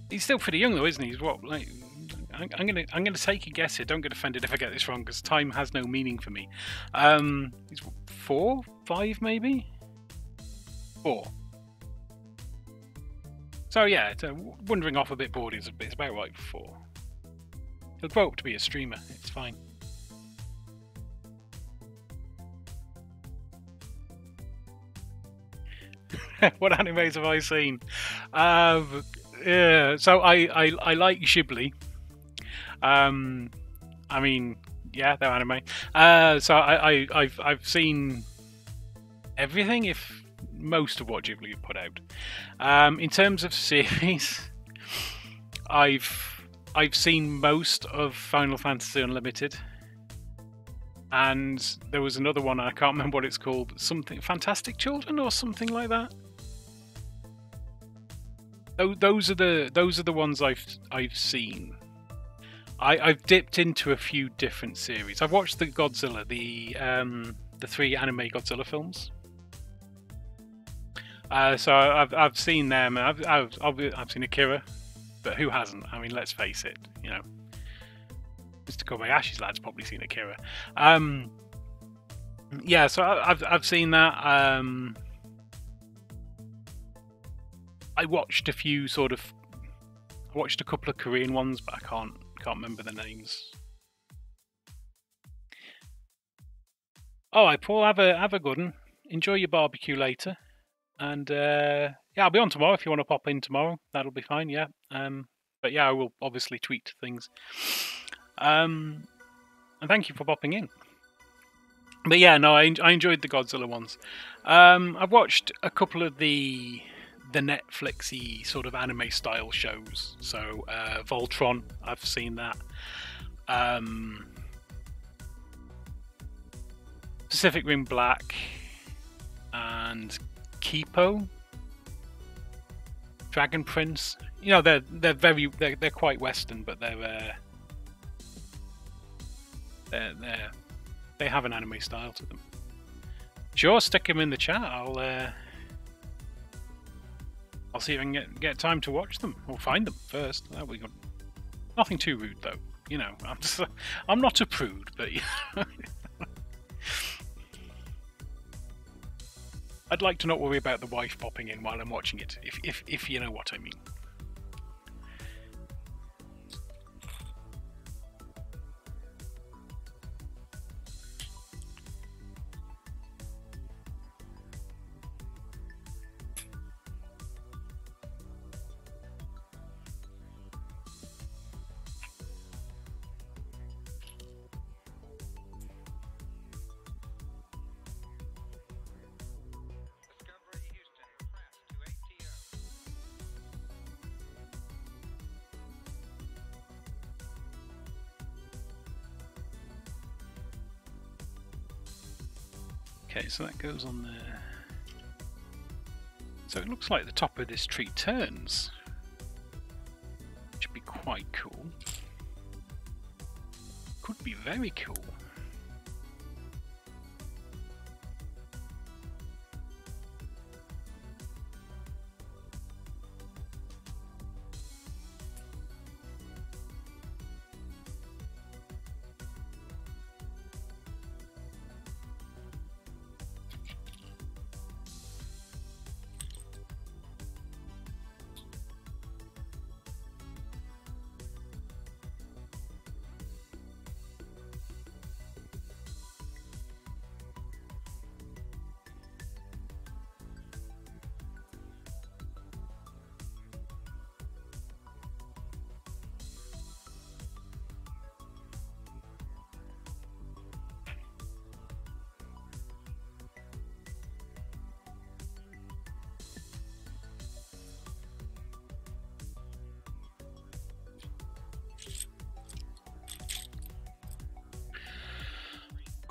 A: He's still pretty young though, isn't he? He's what, like, I'm gonna take a guess here. Don't get offended if I get this wrong, because time has no meaning for me. He's 4, 5, maybe 4. So yeah, it's, wandering off a bit bored is it's about right for 4. He'll grow up to be a streamer. It's fine. What animes have I seen? Yeah, so I like Ghibli. I mean, yeah, they're anime. So I've seen everything, if most of what Ghibli have put out. In terms of series, I've seen most of Final Fantasy Unlimited, and there was another one, I can't remember what it's called, something Fantastic Children or something like that. Those are the ones I've seen. I've dipped into a few different series. I've watched the Godzilla, the 3 anime Godzilla films. So I've seen them. I've seen Akira, but who hasn't? I mean, let's face it. You know, Mr. Kobayashi's lad's probably seen Akira. Yeah, so I've seen that. I watched a few I watched a couple of Korean ones, but I can't remember the names. All right, Paul, have a good one. Enjoy your barbecue later, and yeah, I'll be on tomorrow if you want to pop in tomorrow. That'll be fine. Yeah. But yeah, I will obviously tweet things. And thank you for popping in. But yeah, no, I enjoyed the Godzilla ones. I've watched a couple of the Netflixy sort of anime style shows. So Voltron, I've seen that. Pacific Rim Black and Kipo, Dragon Prince. You know, they're quite Western, but they have an anime style to them. Sure, stick them in the chat. I'll see if I can get time to watch them or find them first. We got nothing too rude though. You know, I'm not a prude, but you know. I'd like to not worry about the wife popping in while I'm watching it, if you know what I mean. Okay, so that goes on there. So it looks like the top of this tree turns. Should be quite cool. Could be very cool.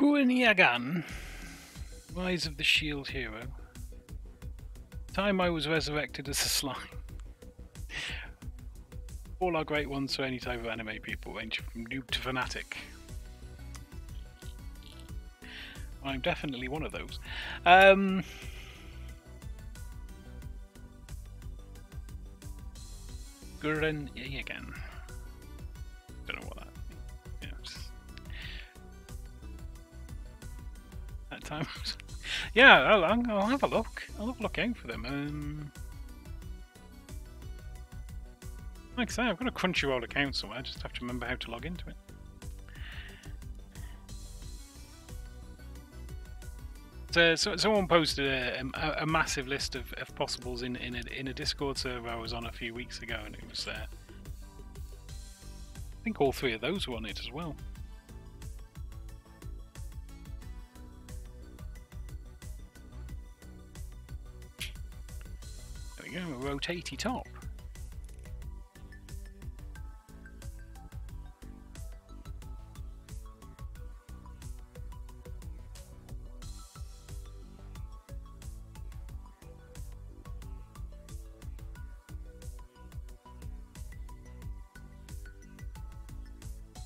A: Huanyagan, Rise of the Shield Hero. Time I was resurrected as a slime. All are great ones for any type of anime people, ranging from noob to fanatic. I'm definitely one of those. Guren again. Don't know what that. Yeah, that time. Yeah, I'll have a look. I'll have a look out for them. Like I say, I've got a Crunchyroll account somewhere. I just have to remember how to log into it. So someone posted a massive list of possibles in a Discord server I was on a few weeks ago, and it was I think all three of those were on it as well. There we go, a rotatey top.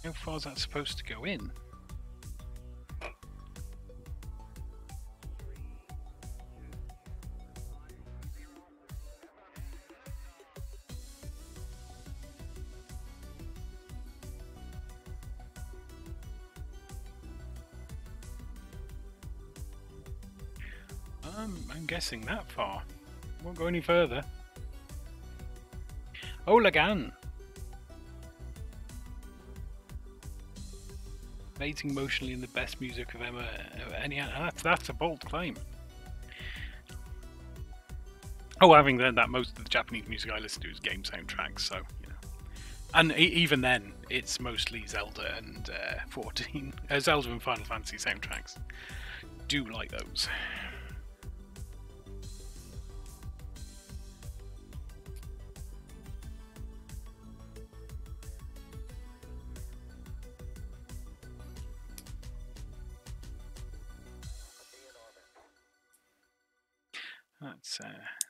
A: How far is that supposed to go in? I'm guessing that far. Won't go any further. Oh, Lagan! Amazing emotionally and the best music of ever any. That's a bold claim. Oh, having said that, most of the Japanese music I listen to is game soundtracks, so you know. And even then, it's mostly Zelda and 14, Zelda and Final Fantasy soundtracks. Do like those.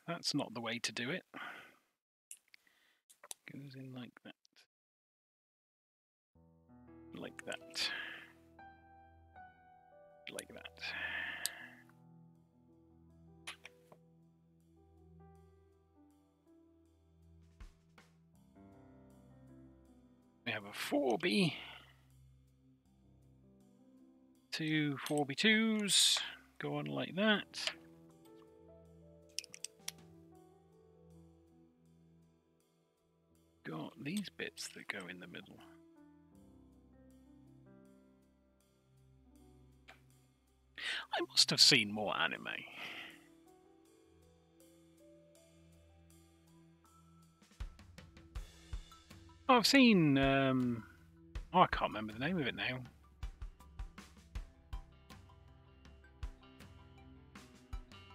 A: That's not the way to do it. Goes in like that. Like that. Like that. We have a 4B. 2 4B2s. Go on like that. Got these bits that go in the middle. I must have seen more anime. Oh, I've seen oh, I can't remember the name of it now.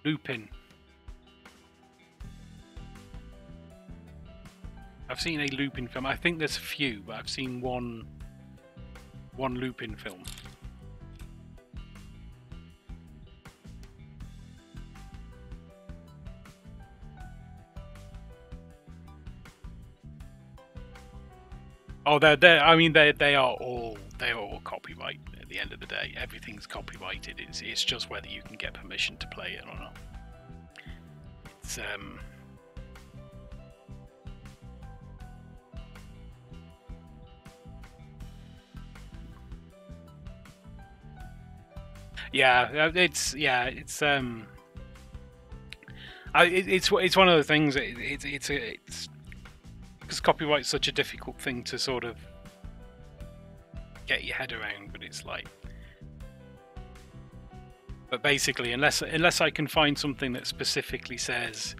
A: Lupin. I've seen a Lupin film. I think there's a few, but I've seen one Lupin film. Oh, I mean, they are all copyright. At the end of the day, everything's copyrighted. It's just whether you can get permission to play it or not. It's it's one of the things. It's because copyright's such a difficult thing to sort of get your head around, but it's like, but basically, unless I can find something that specifically says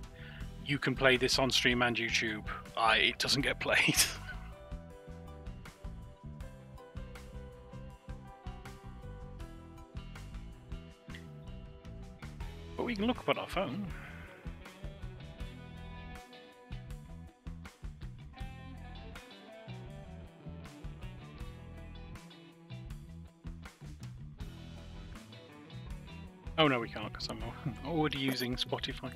A: you can play this on stream and YouTube, it doesn't get played. But we can look up on our phone. Oh no, we can't because I'm already using Spotify.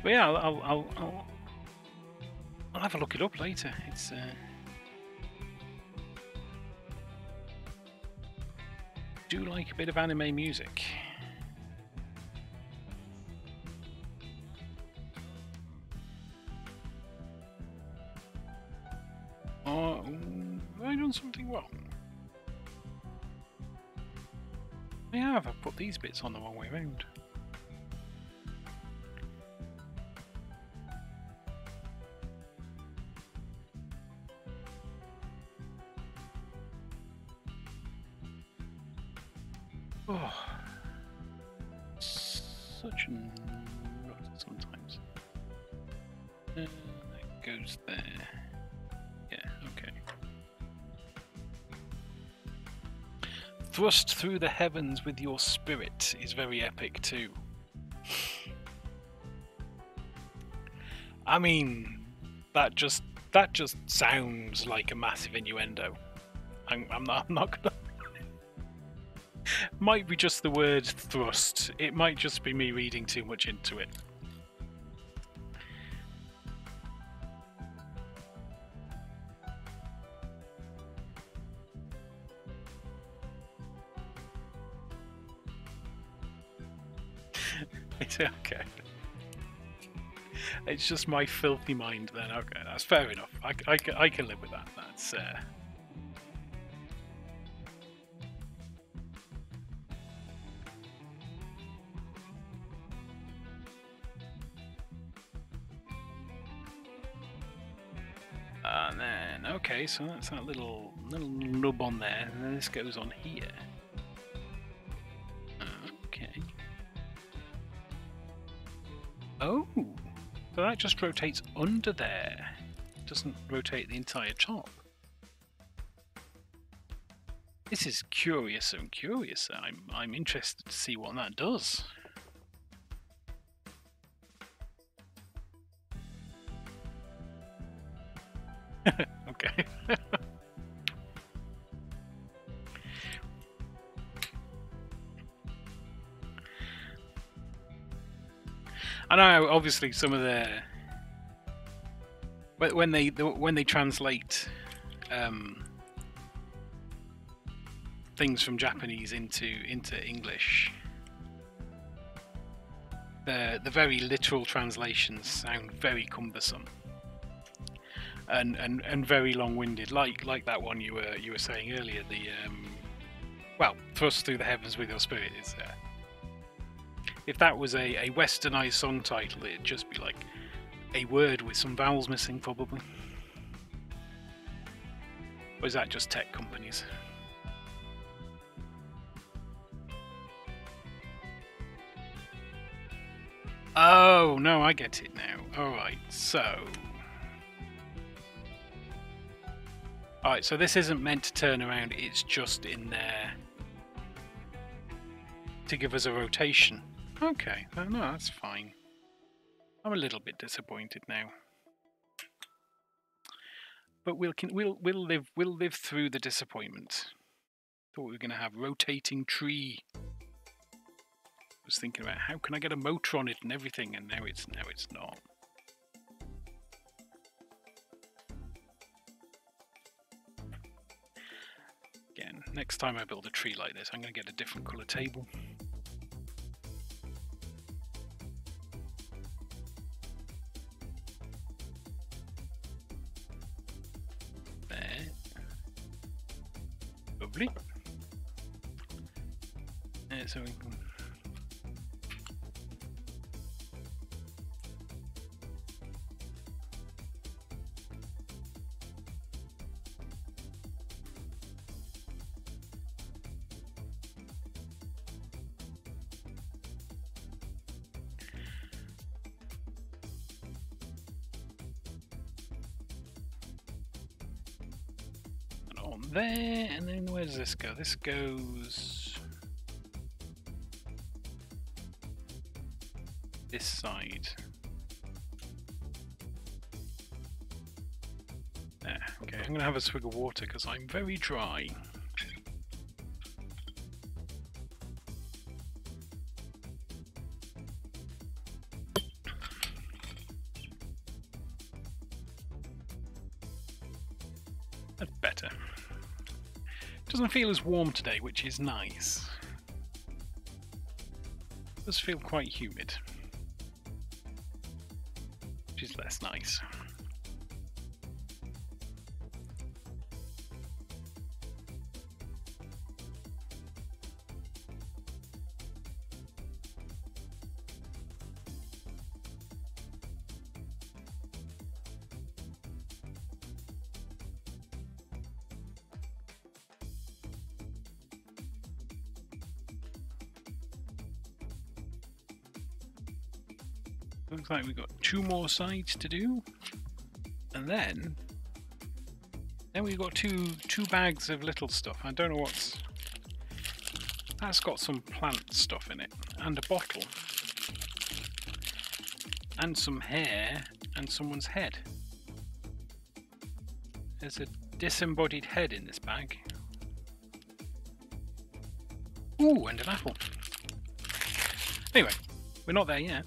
A: But yeah, I'll have a look it up later. It's do like a bit of anime music. Oh, have I done something wrong? I have. I've put these bits on the wrong way around. Oh, such a rut sometimes. That goes there. Yeah, okay. Thrust through the heavens with your spirit is very epic too. I mean, that just sounds like a massive innuendo. I'm not gonna. Might be just the word thrust. It might just be me reading too much into it. It's okay. It's just my filthy mind then. Okay, that's fair enough. I can live with that. That's and then okay, so that's that little nub on there, and then this goes on here. Okay. Oh, so that just rotates under there. It doesn't rotate the entire top. This is curious and curious. I'm interested to see what that does. Okay. I know, obviously, some of the when they translate things from Japanese into English, the very literal translations sound very cumbersome and very long-winded, like that one you were saying earlier. The well, thrust through the heavens with your spirit is. If that was a westernized song title, it'd just be like a word with some vowels missing, probably. Or is that just tech companies? Oh, no, I get it now. Alright, so... Alright, so this isn't meant to turn around, it's just in there to give us a rotation. Okay, no, that's fine. I'm a little bit disappointed now, but we'll live through the disappointment. Thought we were going to have rotating tree. I was thinking about how can I get a motor on it and everything, and now it's not. Again, next time I build a tree like this, I'm going to get a different colour table. Lovely. So we can... on there, and then where does this go? This goes this side. There. Okay, I'm gonna have a swig of water because I'm very dry. Doesn't feel as warm today, which is nice. It does feel quite humid, which is less nice. Looks like we've got 2 more sides to do, and then we've got two bags of little stuff. I don't know what's. That's got some plant stuff in it, and a bottle, and some hair, and someone's head. There's a disembodied head in this bag. Ooh, and an apple. Anyway, we're not there yet.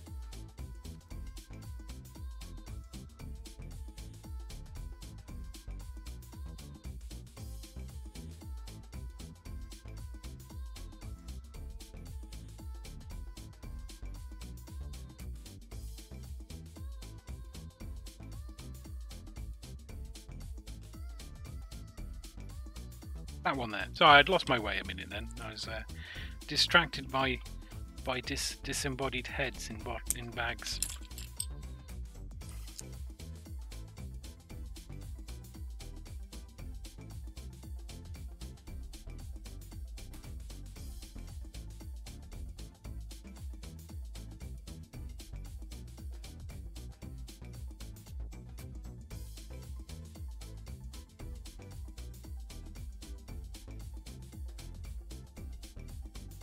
A: That one there. Sorry, I'd lost my way a minute then. I was distracted by disembodied heads in bags.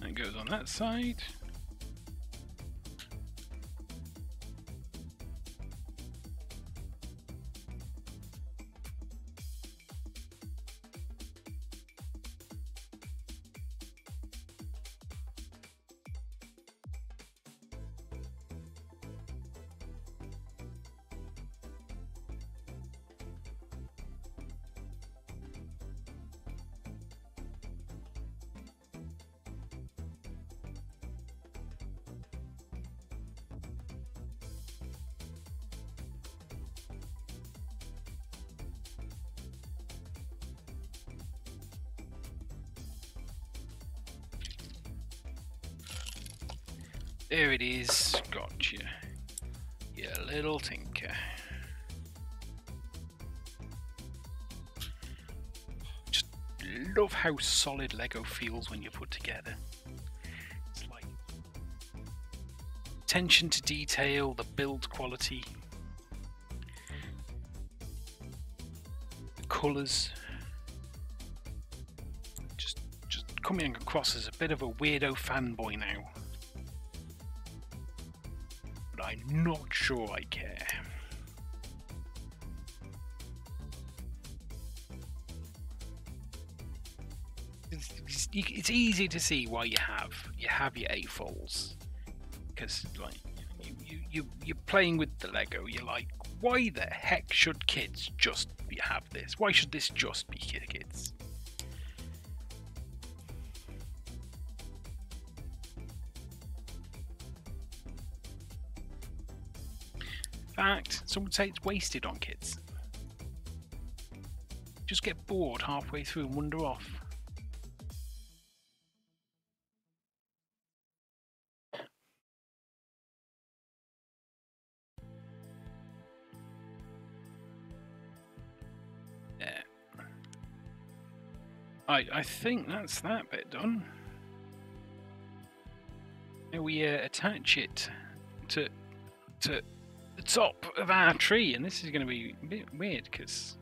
A: It goes on that side. There it is. Gotcha. You little tinker. Just love how solid Lego feels when you put together. It's like attention to detail, the build quality, the colours. Just coming across as a bit of a weirdo fanboy now. I'm not sure I care. It's easy to see why you have your AFOLs, because like you're playing with the Lego. You're like, why the heck should kids just have this? Why should this just be kids? In fact, some would say it's wasted on kids. Just get bored halfway through and wander off. There. I think that's that bit done. Now we attach it to the top of our tree, and this is going to be a bit weird because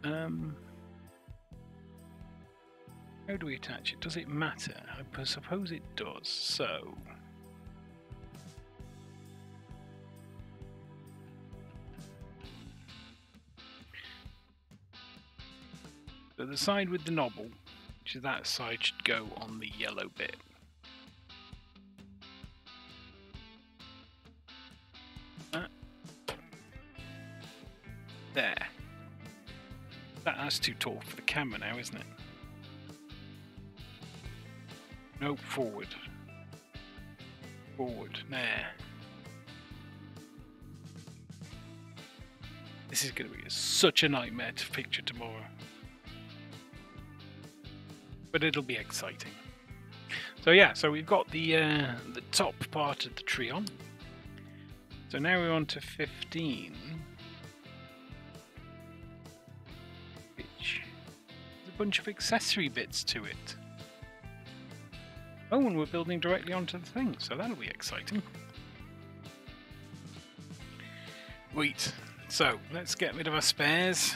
A: how do we attach it? Does it matter? I suppose it does. So the side with the knobble, which is that side, should go on the yellow bit. There. That's too tall for the camera now, isn't it? No, forward. Forward. Nah. This is going to be such a nightmare to picture tomorrow. But it'll be exciting. So yeah, so we've got the top part of the tree on. So now we're on to 15. Which has a bunch of accessory bits to it. Oh, and we're building directly onto the thing, so that'll be exciting. Wait, so let's get rid of our spares.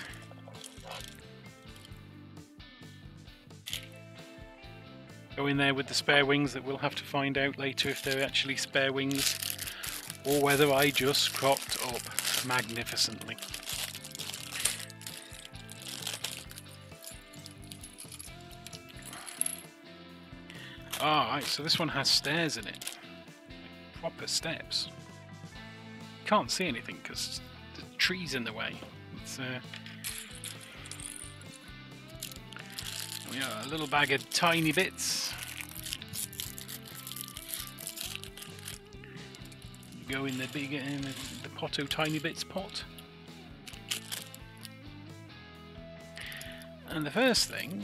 A: Go in there with the spare wings that we'll have to find out later if they're actually spare wings or whether I just cropped up magnificently. Alright, so this one has stairs in it. Proper steps. Can't see anything because the tree's in the way. It's we got a little bag of tiny bits. Go in the bigger in the Potto Tiny Bits pot. And the first thing,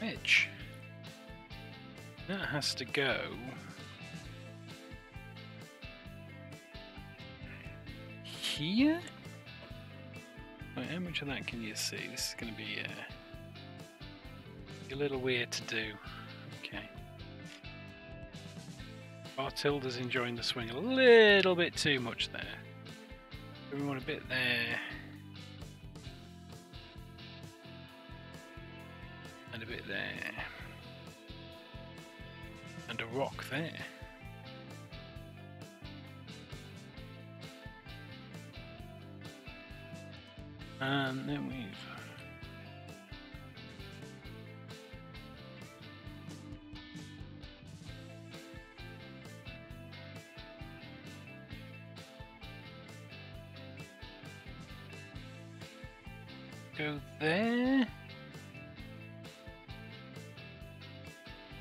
A: edge. That has to go here. Right, how much of that can you see? This is going to be a little weird to do. Okay. Bartilda's enjoying the swing a little bit too much there. So we want a bit there. And a bit there. And a rock there. And then we've go there,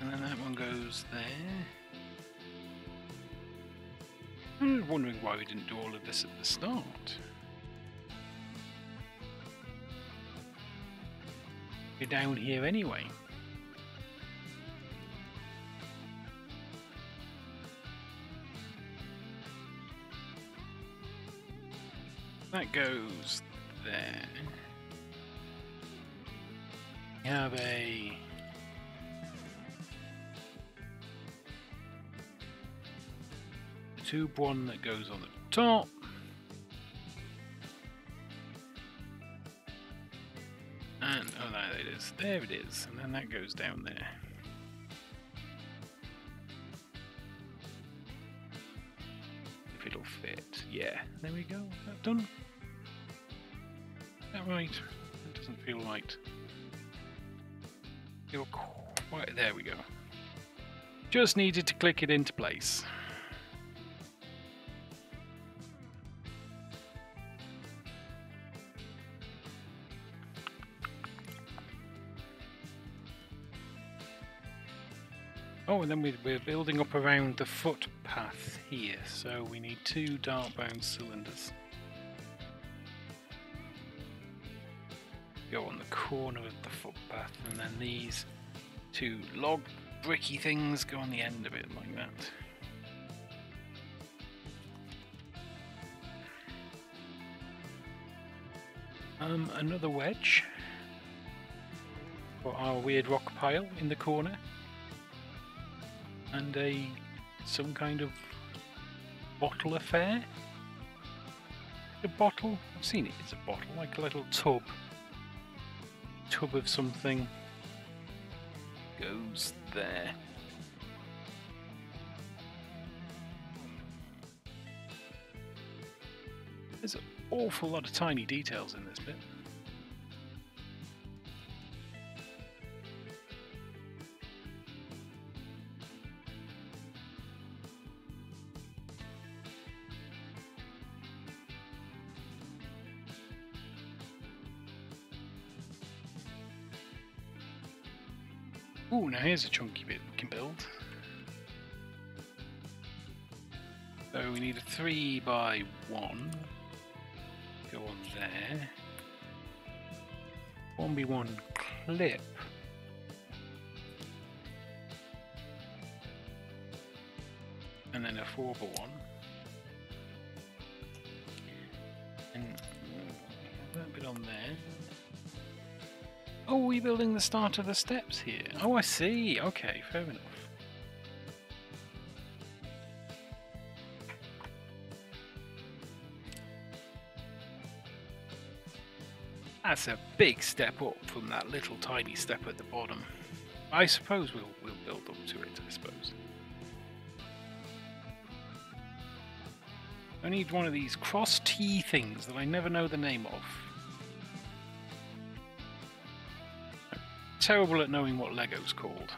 A: and then that one goes there. I was wondering why we didn't do all of this at the start. We're down here anyway. That goes there. We have a tube one that goes on the top. And, oh, there it is. There it is. And then that goes down there. If it'll fit. Yeah. There we go. Is that done? Is that right? That doesn't feel right. Feel quite... There we go. Just needed to click it into place. Oh, and then we're building up around the footpath here, so we need 2 dark brown cylinders. Go on the corner of the footpath, and then these 2 log bricky things go on the end of it like that. Another wedge for our weird rock pile in the corner. And some kind of bottle affair. A bottle? I've seen it. It's a bottle, like a little tub. Tub of something goes there. There's an awful lot of tiny details in this bit. Ooh, now here's a chunky bit we can build. So we need a 3x1. Go on there. 1x1 clip. And then a 4x1. And that bit on there. Oh, we're building the start of the steps here. Oh, I see. Okay, fair enough. That's a big step up from that little tiny step at the bottom. I suppose we'll build up to it, I suppose. I need one of these cross T things that I never know the name of. I'm terrible at knowing what Lego's called.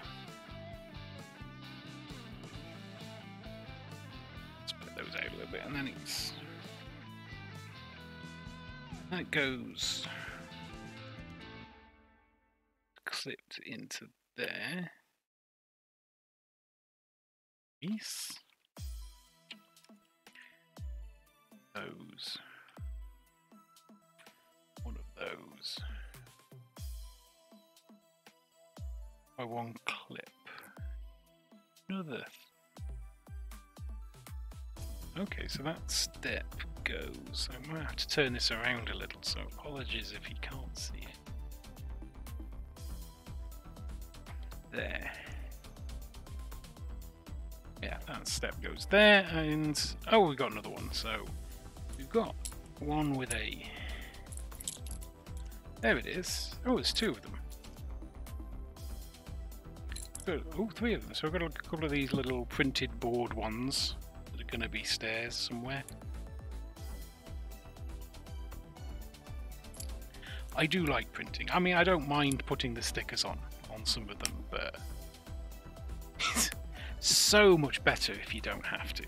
A: Let's put those out a little bit, and then it's... that goes... clipped into there. Yes. Those. One of those. By one clip. Another. Okay, so that step goes. I might have to turn this around a little, so apologies if you can't see it. There. Yeah, that step goes there, and oh, we've got another one. So we've got one with a. There it is. Oh, there's two of them. Good. Oh, three of them. So I've got a couple of these little printed board ones that are going to be stairs somewhere. I do like printing. I mean, I don't mind putting the stickers on some of them, but it's so much better if you don't have to.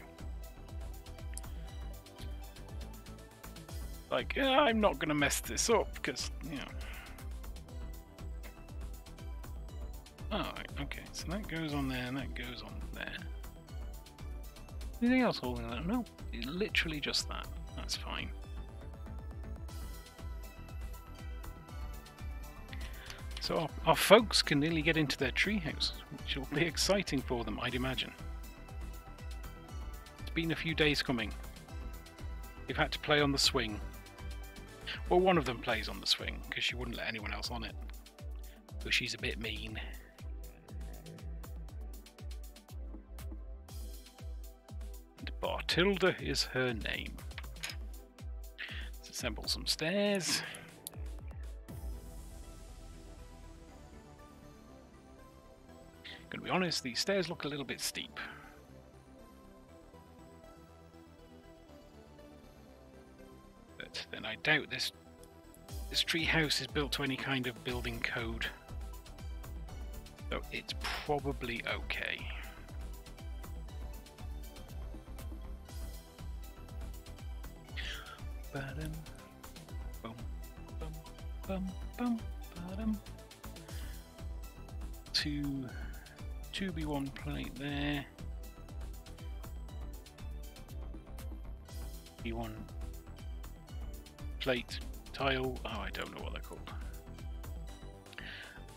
A: Like, yeah, I'm not going to mess this up because, you know. Alright, okay, so that goes on there and that goes on there. Anything else holding that? No, it's literally just that. That's fine. So our folks can nearly get into their treehouse, which will be exciting for them, I'd imagine. It's been a few days coming. They've had to play on the swing. Well, one of them plays on the swing, because she wouldn't let anyone else on it. Because she's a bit mean. And Bartilda is her name. Let's assemble some stairs. Gonna be honest, these stairs look a little bit steep. But then I doubt this tree house is built to any kind of building code. So it's probably okay. Ba-dum, bum, bum, bum, bum, ba-dum. 2x1 plate there. B1 plate tile. Oh, I don't know what they're called.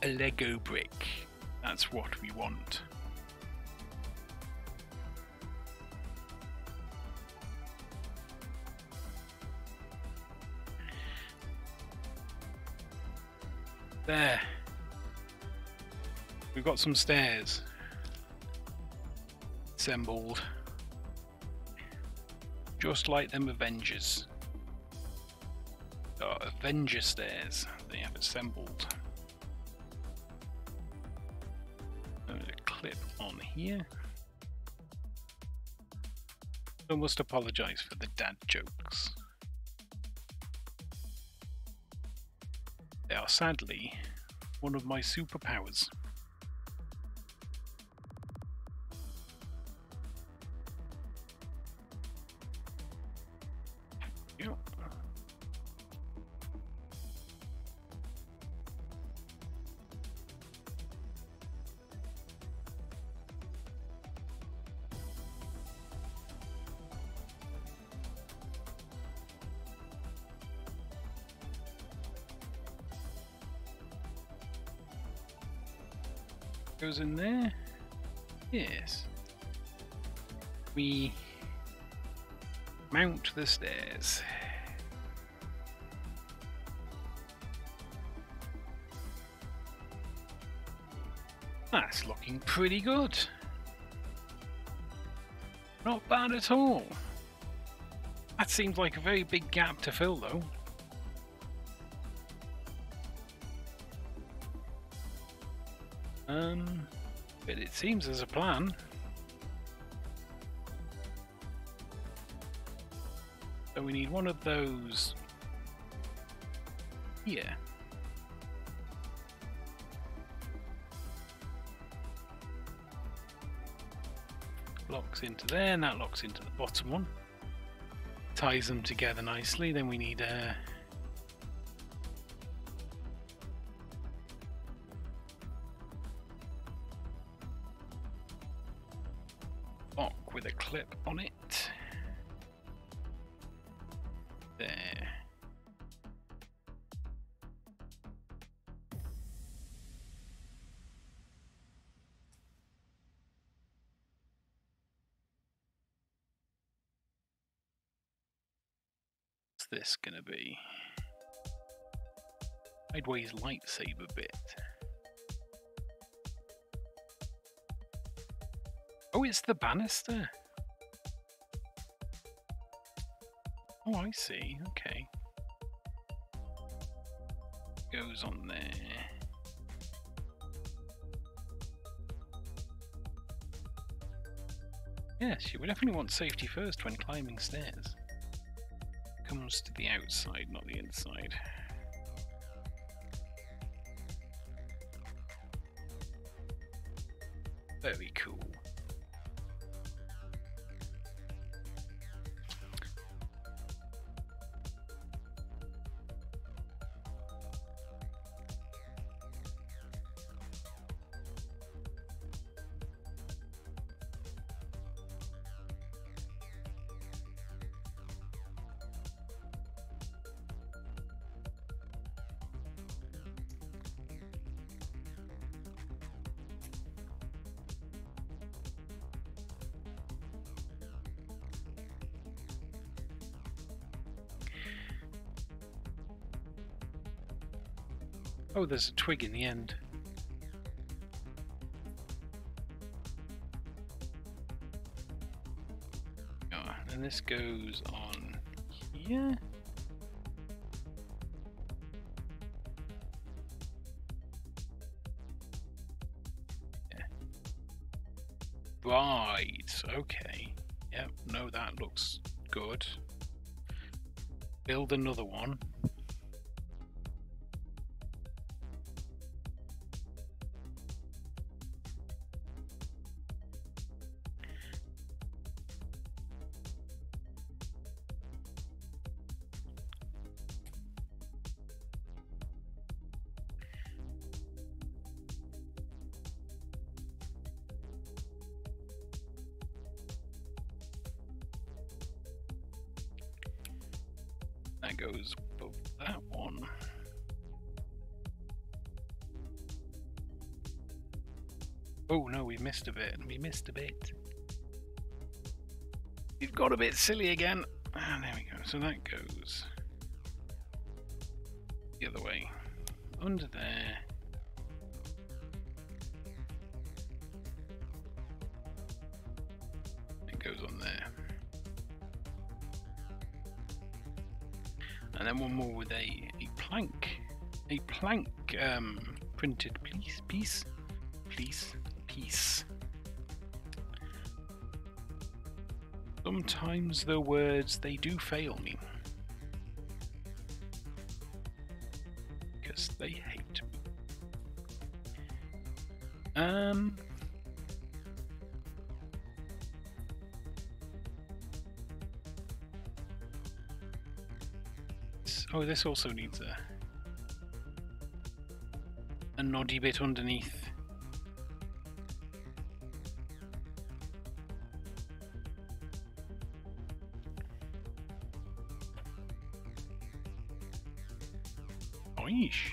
A: A Lego brick. That's what we want. There. We've got some stairs assembled, just like them Avengers. Avenger stairs they have assembled. A clip on here. I must apologise for the dad jokes. They are sadly one of my superpowers. Goes in there. Yes. We mount the stairs. That's looking pretty good. Not bad at all. That seems like a very big gap to fill, though. But it seems there's a plan. So we need one of those here. Locks into there, and that locks into the bottom one. Ties them together nicely. Then we need a lock with a clip on it. There. What's this gonna be? Sideways lightsaber bit. Oh, it's the banister. Oh, I see. Okay. Goes on there. Yes, you would definitely want safety first when climbing stairs. Comes to the outside, not the inside. Very cool. Oh, there's a twig in the end. Oh, and this goes on here. Yeah. Right, okay. Yep, no, that looks good. Build another one. That goes above that one. Oh no, we missed a bit. We missed a bit. You've got a bit silly again. Ah, there we go. So that goes the other way. Under there. It goes on there. And then one more with a plank printed piece. Sometimes the words, they do fail me. Because they hate me. Oh, this also needs a noddy bit underneath. Oish.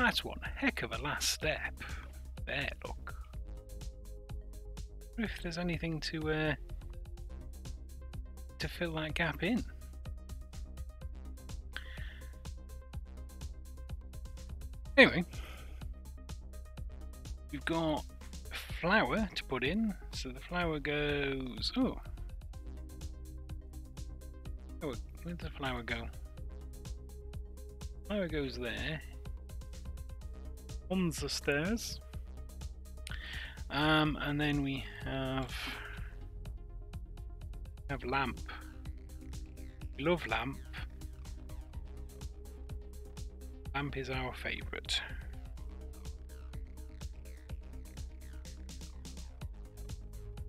A: That's one heck of a last step. There, look. I wonder if there's anything to fill that gap in. Anyway, we've got a flower to put in, so the flower goes. Oh, where did the flower go? Flower goes there. On the stairs. And then we have lamp. We love lamp. Lamp is our favourite.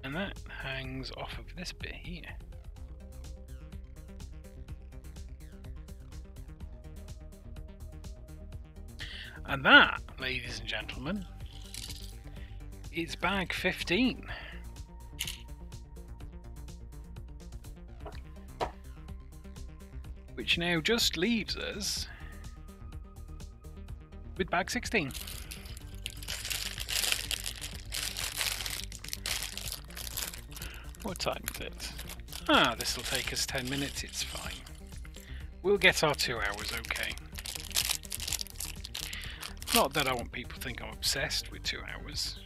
A: And that hangs off of this bit here. And that, ladies and gentlemen, is bag 15. Which now just leaves us with bag 16. What time is it? Ah, this will take us 10 minutes, it's fine. We'll get our 2 hours, okay. Not that I want people to think I'm obsessed with 2 hours.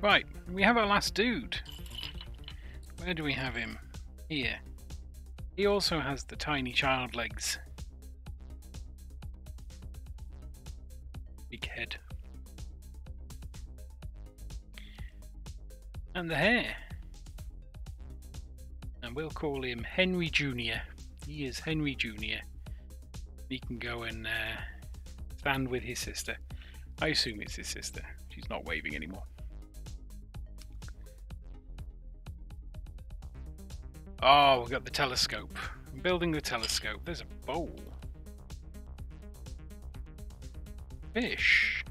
A: Right, we have our last dude. Where do we have him? Here. He also has the tiny child legs. Big head. And the hair. And we'll call him Henry Jr. He is Henry Jr. He can go and stand with his sister. I assume it's his sister. She's not waving anymore. Oh, we've got the telescope. I'm building the telescope. There's a bowl. Fish.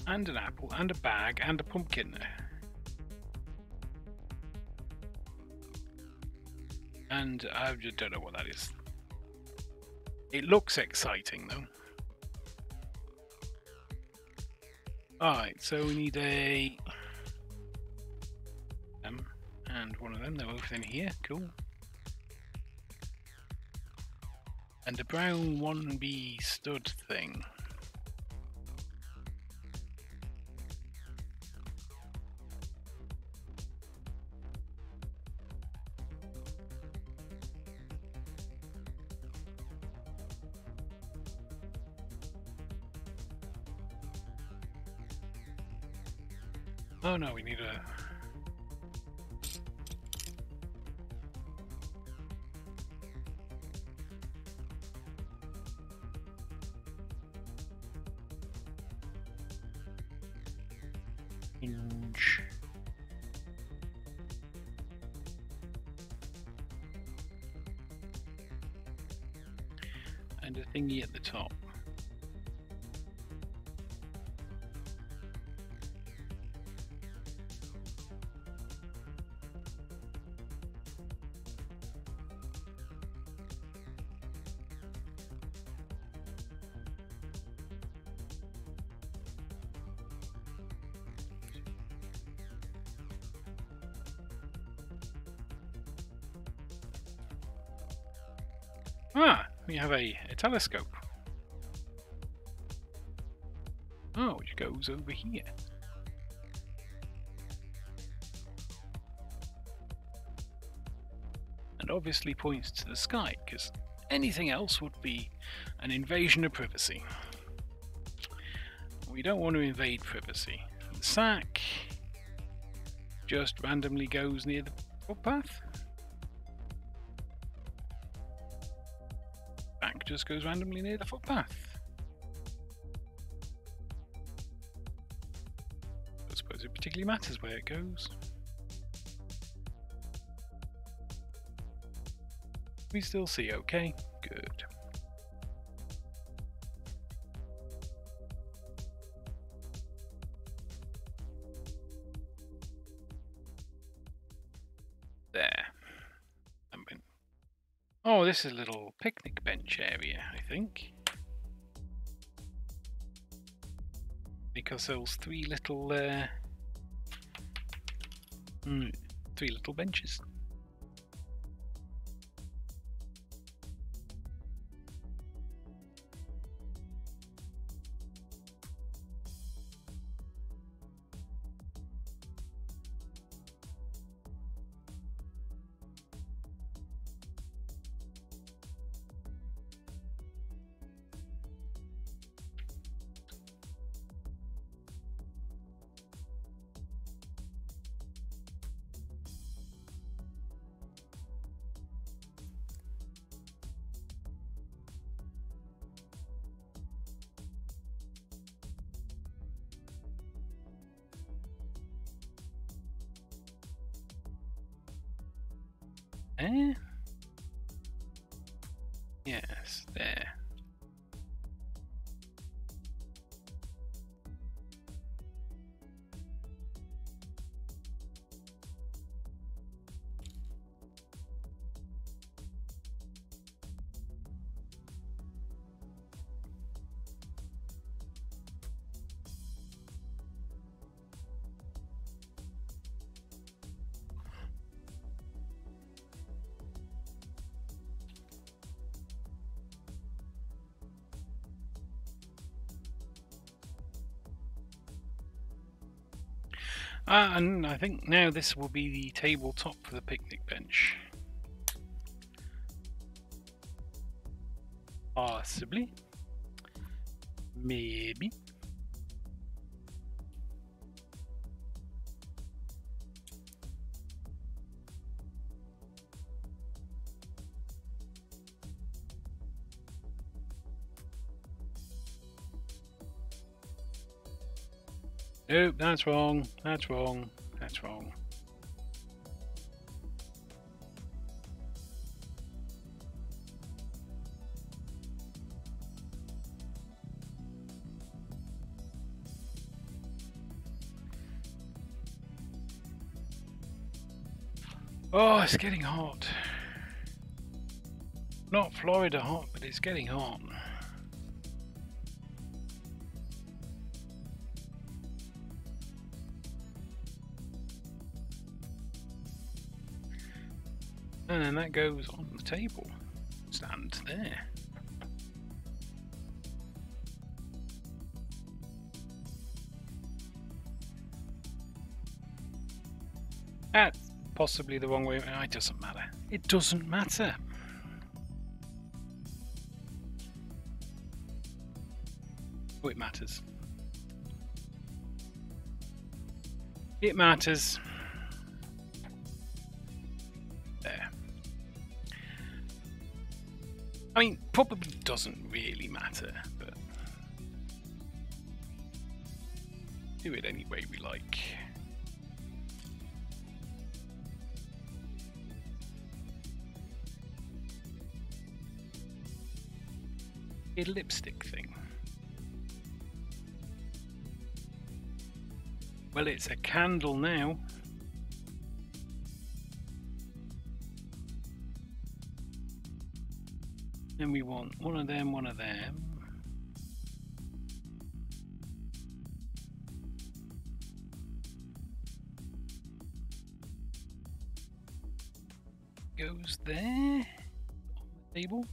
A: And an apple, and a bag, and a pumpkin. And I just don't know what that is. It looks exciting, though. Alright, so we need a... and one of them, they're both in here, cool. And a brown 1B stud thing. Oh no, we need a... hinge. And a thingy at the top. Ah, we have a telescope. Oh, which goes over here. And obviously points to the sky, because anything else would be an invasion of privacy. We don't want to invade privacy. The sack just randomly goes near the footpath. Back just goes randomly near the footpath. I suppose it particularly matters where it goes. We still see okay? Good. Good. There. Oh, this is a little picnic bench area, I think. Because those three little benches. There? Yes, there. And I think now this will be the tabletop for the picnic bench. Possibly. Maybe. Nope, that's wrong. That's wrong. That's wrong. Oh, it's getting hot. Not Florida hot, but it's getting hot. And then that goes on the table stand there. That's possibly the wrong way. It doesn't matter. It doesn't matter. Oh, it matters. It matters. There. I mean, probably doesn't really matter, but do it any way we like. A lipstick thing. Well, it's a candle now. Then we want one of them, one of them. Goes there on the table.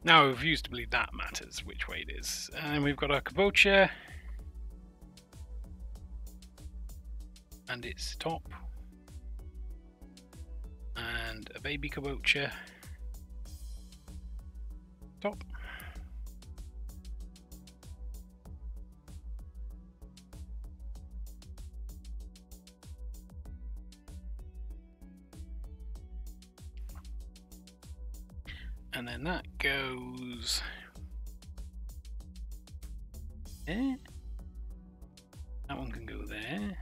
A: Now I refuse to believe that matters which way it is. And we've got our kabocha. And its top. And a baby kabocha. Top. And then that goes there. That one can go there.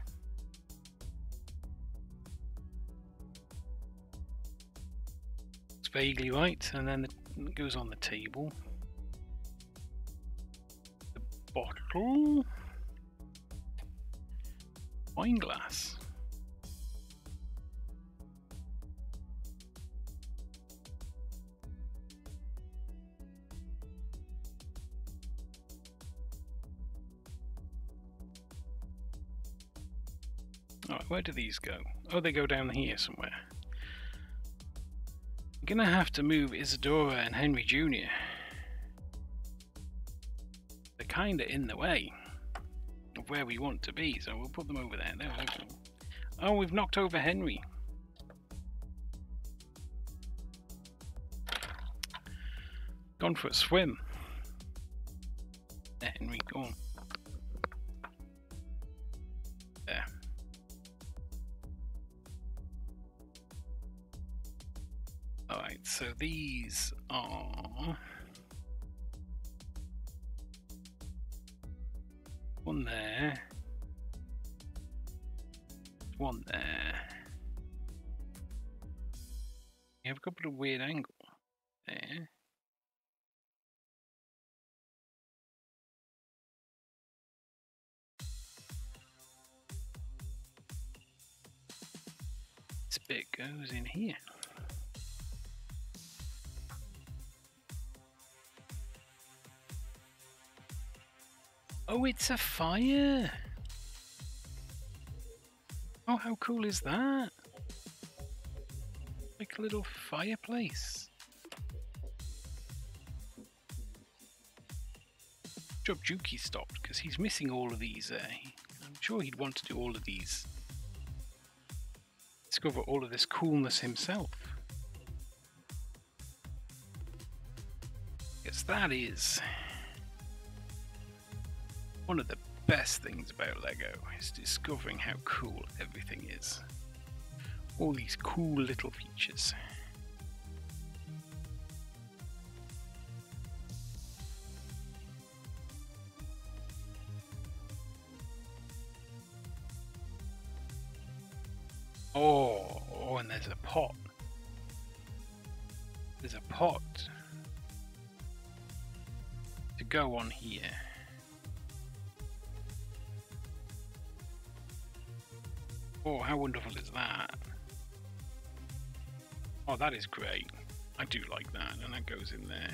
A: vaguely right, and then it goes on the table. The bottle. Wine glass. Alright, where do these go? Oh, they go down here somewhere. I'm gonna have to move Isadora and Henry Jr. They're kinda in the way of where we want to be, so we'll put them over there. There we go. Oh, we've knocked over Henry. Gone for a swim. There, Henry, go on. There. Alright, so these are... one there. One there. You have a couple of weird angles there. This bit goes in here. Oh, it's a fire! Oh, how cool is that? Like a little fireplace. Job Juki stopped because he's missing all of these. I'm sure he'd want to do all of these. Discover all of this coolness himself. Yes, that is one of the best things about Lego, is discovering how cool everything is. All these cool little features. Oh, and there's a pot. There's a pot to go on here. Oh, how wonderful is that? Oh, that is great. I do like that, and that goes in there.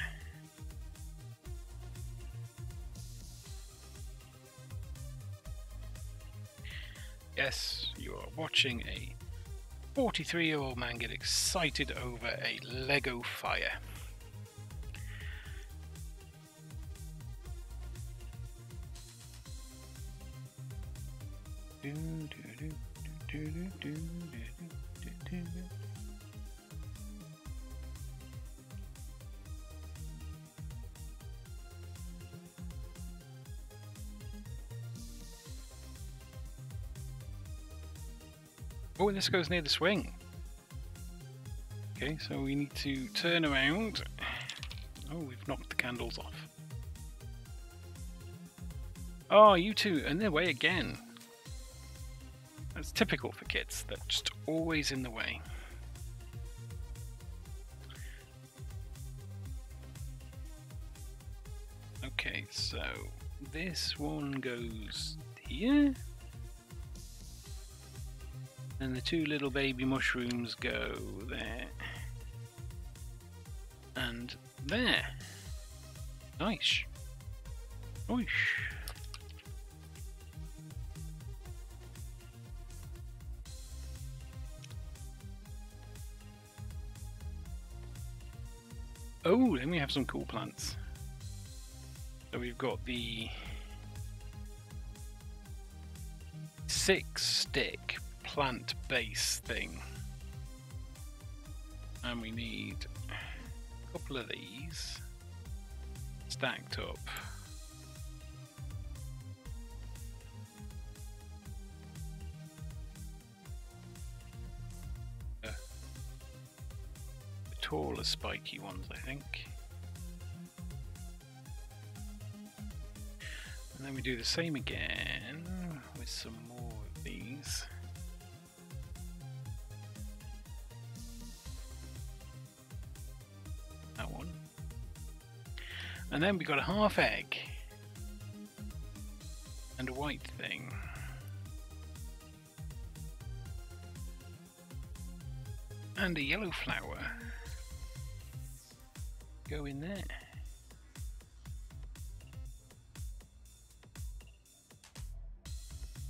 A: Yes, you are watching a 43-year-old man get excited over a Lego fire. Oh, and this goes near the swing. Okay, so we need to turn around. Oh, we've knocked the candles off. Oh, you two, and they're way again. That's typical for kids. They're just always in the way. Okay, so this one goes here. And the two little baby mushrooms go there. And there. Nice. Nice. Oh, then we have some cool plants. So we've got the 6-stick plant base thing. And we need a couple of these stacked up. Taller spiky ones, I think. And then we do the same again with some more of these. And then we got a half egg. And a white thing. And a yellow flower. Go in there.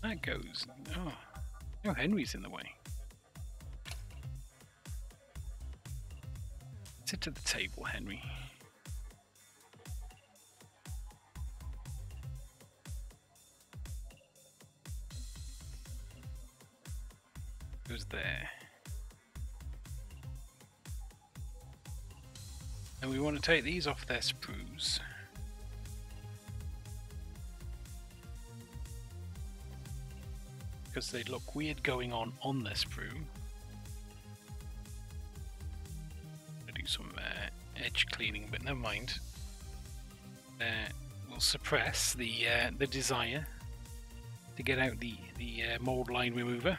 A: That goes. Oh, no, Henry's in the way. Sit to the table, Henry. Goes there. And we want to take these off their sprues. Because they look weird going on their sprue. I'll do some edge cleaning, but never mind. We'll suppress the desire to get out the mold line remover.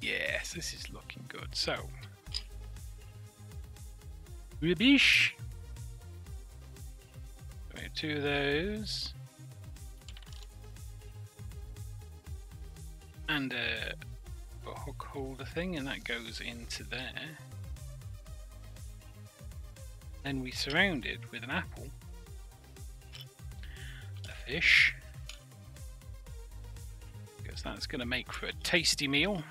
A: Yes, this is looking good. So, rubbish. We have 2 of those, and a hook holder thing, and that goes into there. Then we surround it with an apple, a fish, because that's going to make for a tasty meal.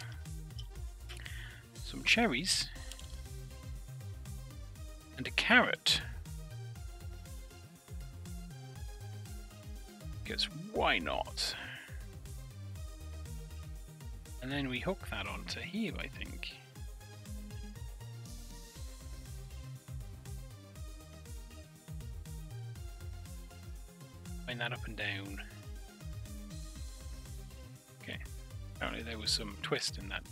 A: Some cherries and a carrot, because why not? And then we hook that onto here, I think. Line that up and down. Okay. Apparently there was some twist in that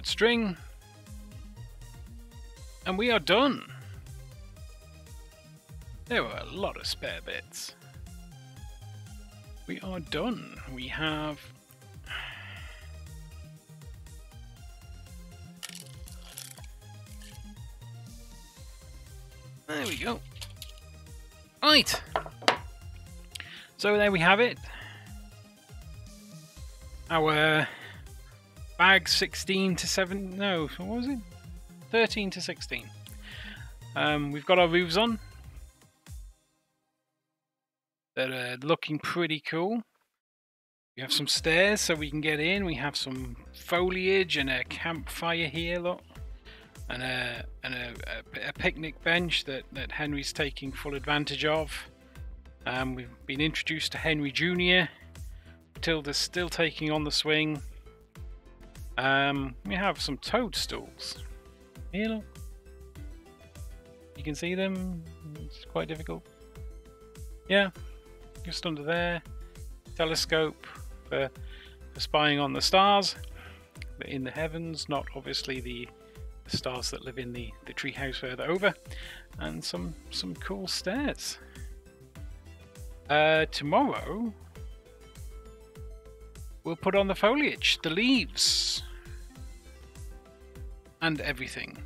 A: string, and we are done. There were a lot of spare bits. We are done. We have there we go. Right. So there we have it. Our bag 16 to 7. No, what was it? 13 to 16. We've got our roofs on. That are looking pretty cool. We have some stairs so we can get in. We have some foliage and a campfire here, look, and a picnic bench that Henry's taking full advantage of. We've been introduced to Henry Jr. Tilda's still taking on the swing. We have some toadstools. Here, look. You can see them. It's quite difficult. Yeah. Just under there, telescope for spying on the stars in the heavens, not obviously the stars that live in the treehouse further over, and some cool stairs. Tomorrow we'll put on the foliage, the leaves, and everything.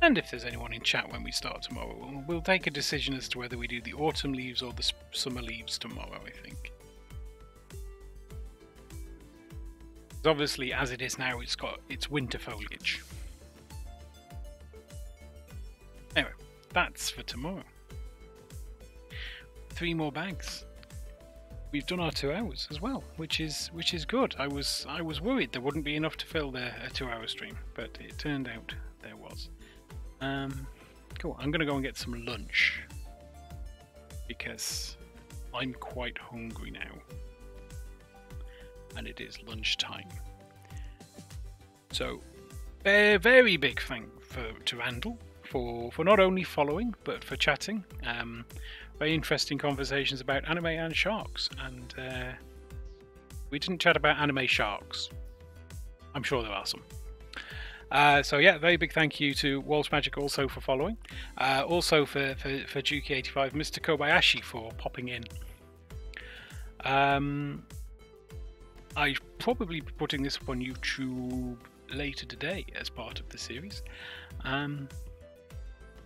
A: And if there's anyone in chat when we start tomorrow, we'll take a decision as to whether we do the autumn leaves or the summer leaves tomorrow, I think. Obviously, as it is now, it's winter foliage. Anyway, that's for tomorrow. 3 more bags. We've done our 2 hours as well, which is good. I was worried there wouldn't be enough to fill a 2-hour stream, but it turned out there was. Cool. I'm gonna go and get some lunch because I'm quite hungry now, and it is lunchtime. So, very big thank to Randall for not only following but for chatting. Very interesting conversations about anime and sharks, and we didn't chat about anime sharks. I'm sure there are some. So yeah, very big thank you to Walsh Magic also for following. Also for Juki85, Mr. Kobayashi for popping in. I'll probably be putting this up on YouTube later today as part of the series. But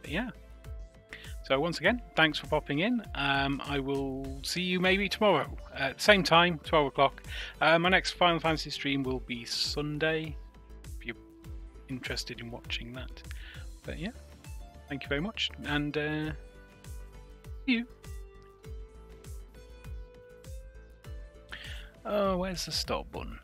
A: yeah. So once again, thanks for popping in. I will see you maybe tomorrow at the same time, 12 o'clock. My next Final Fantasy stream will be Sunday, if you're interested in watching that. But yeah, thank you very much, and see you. Oh, where's the stop button?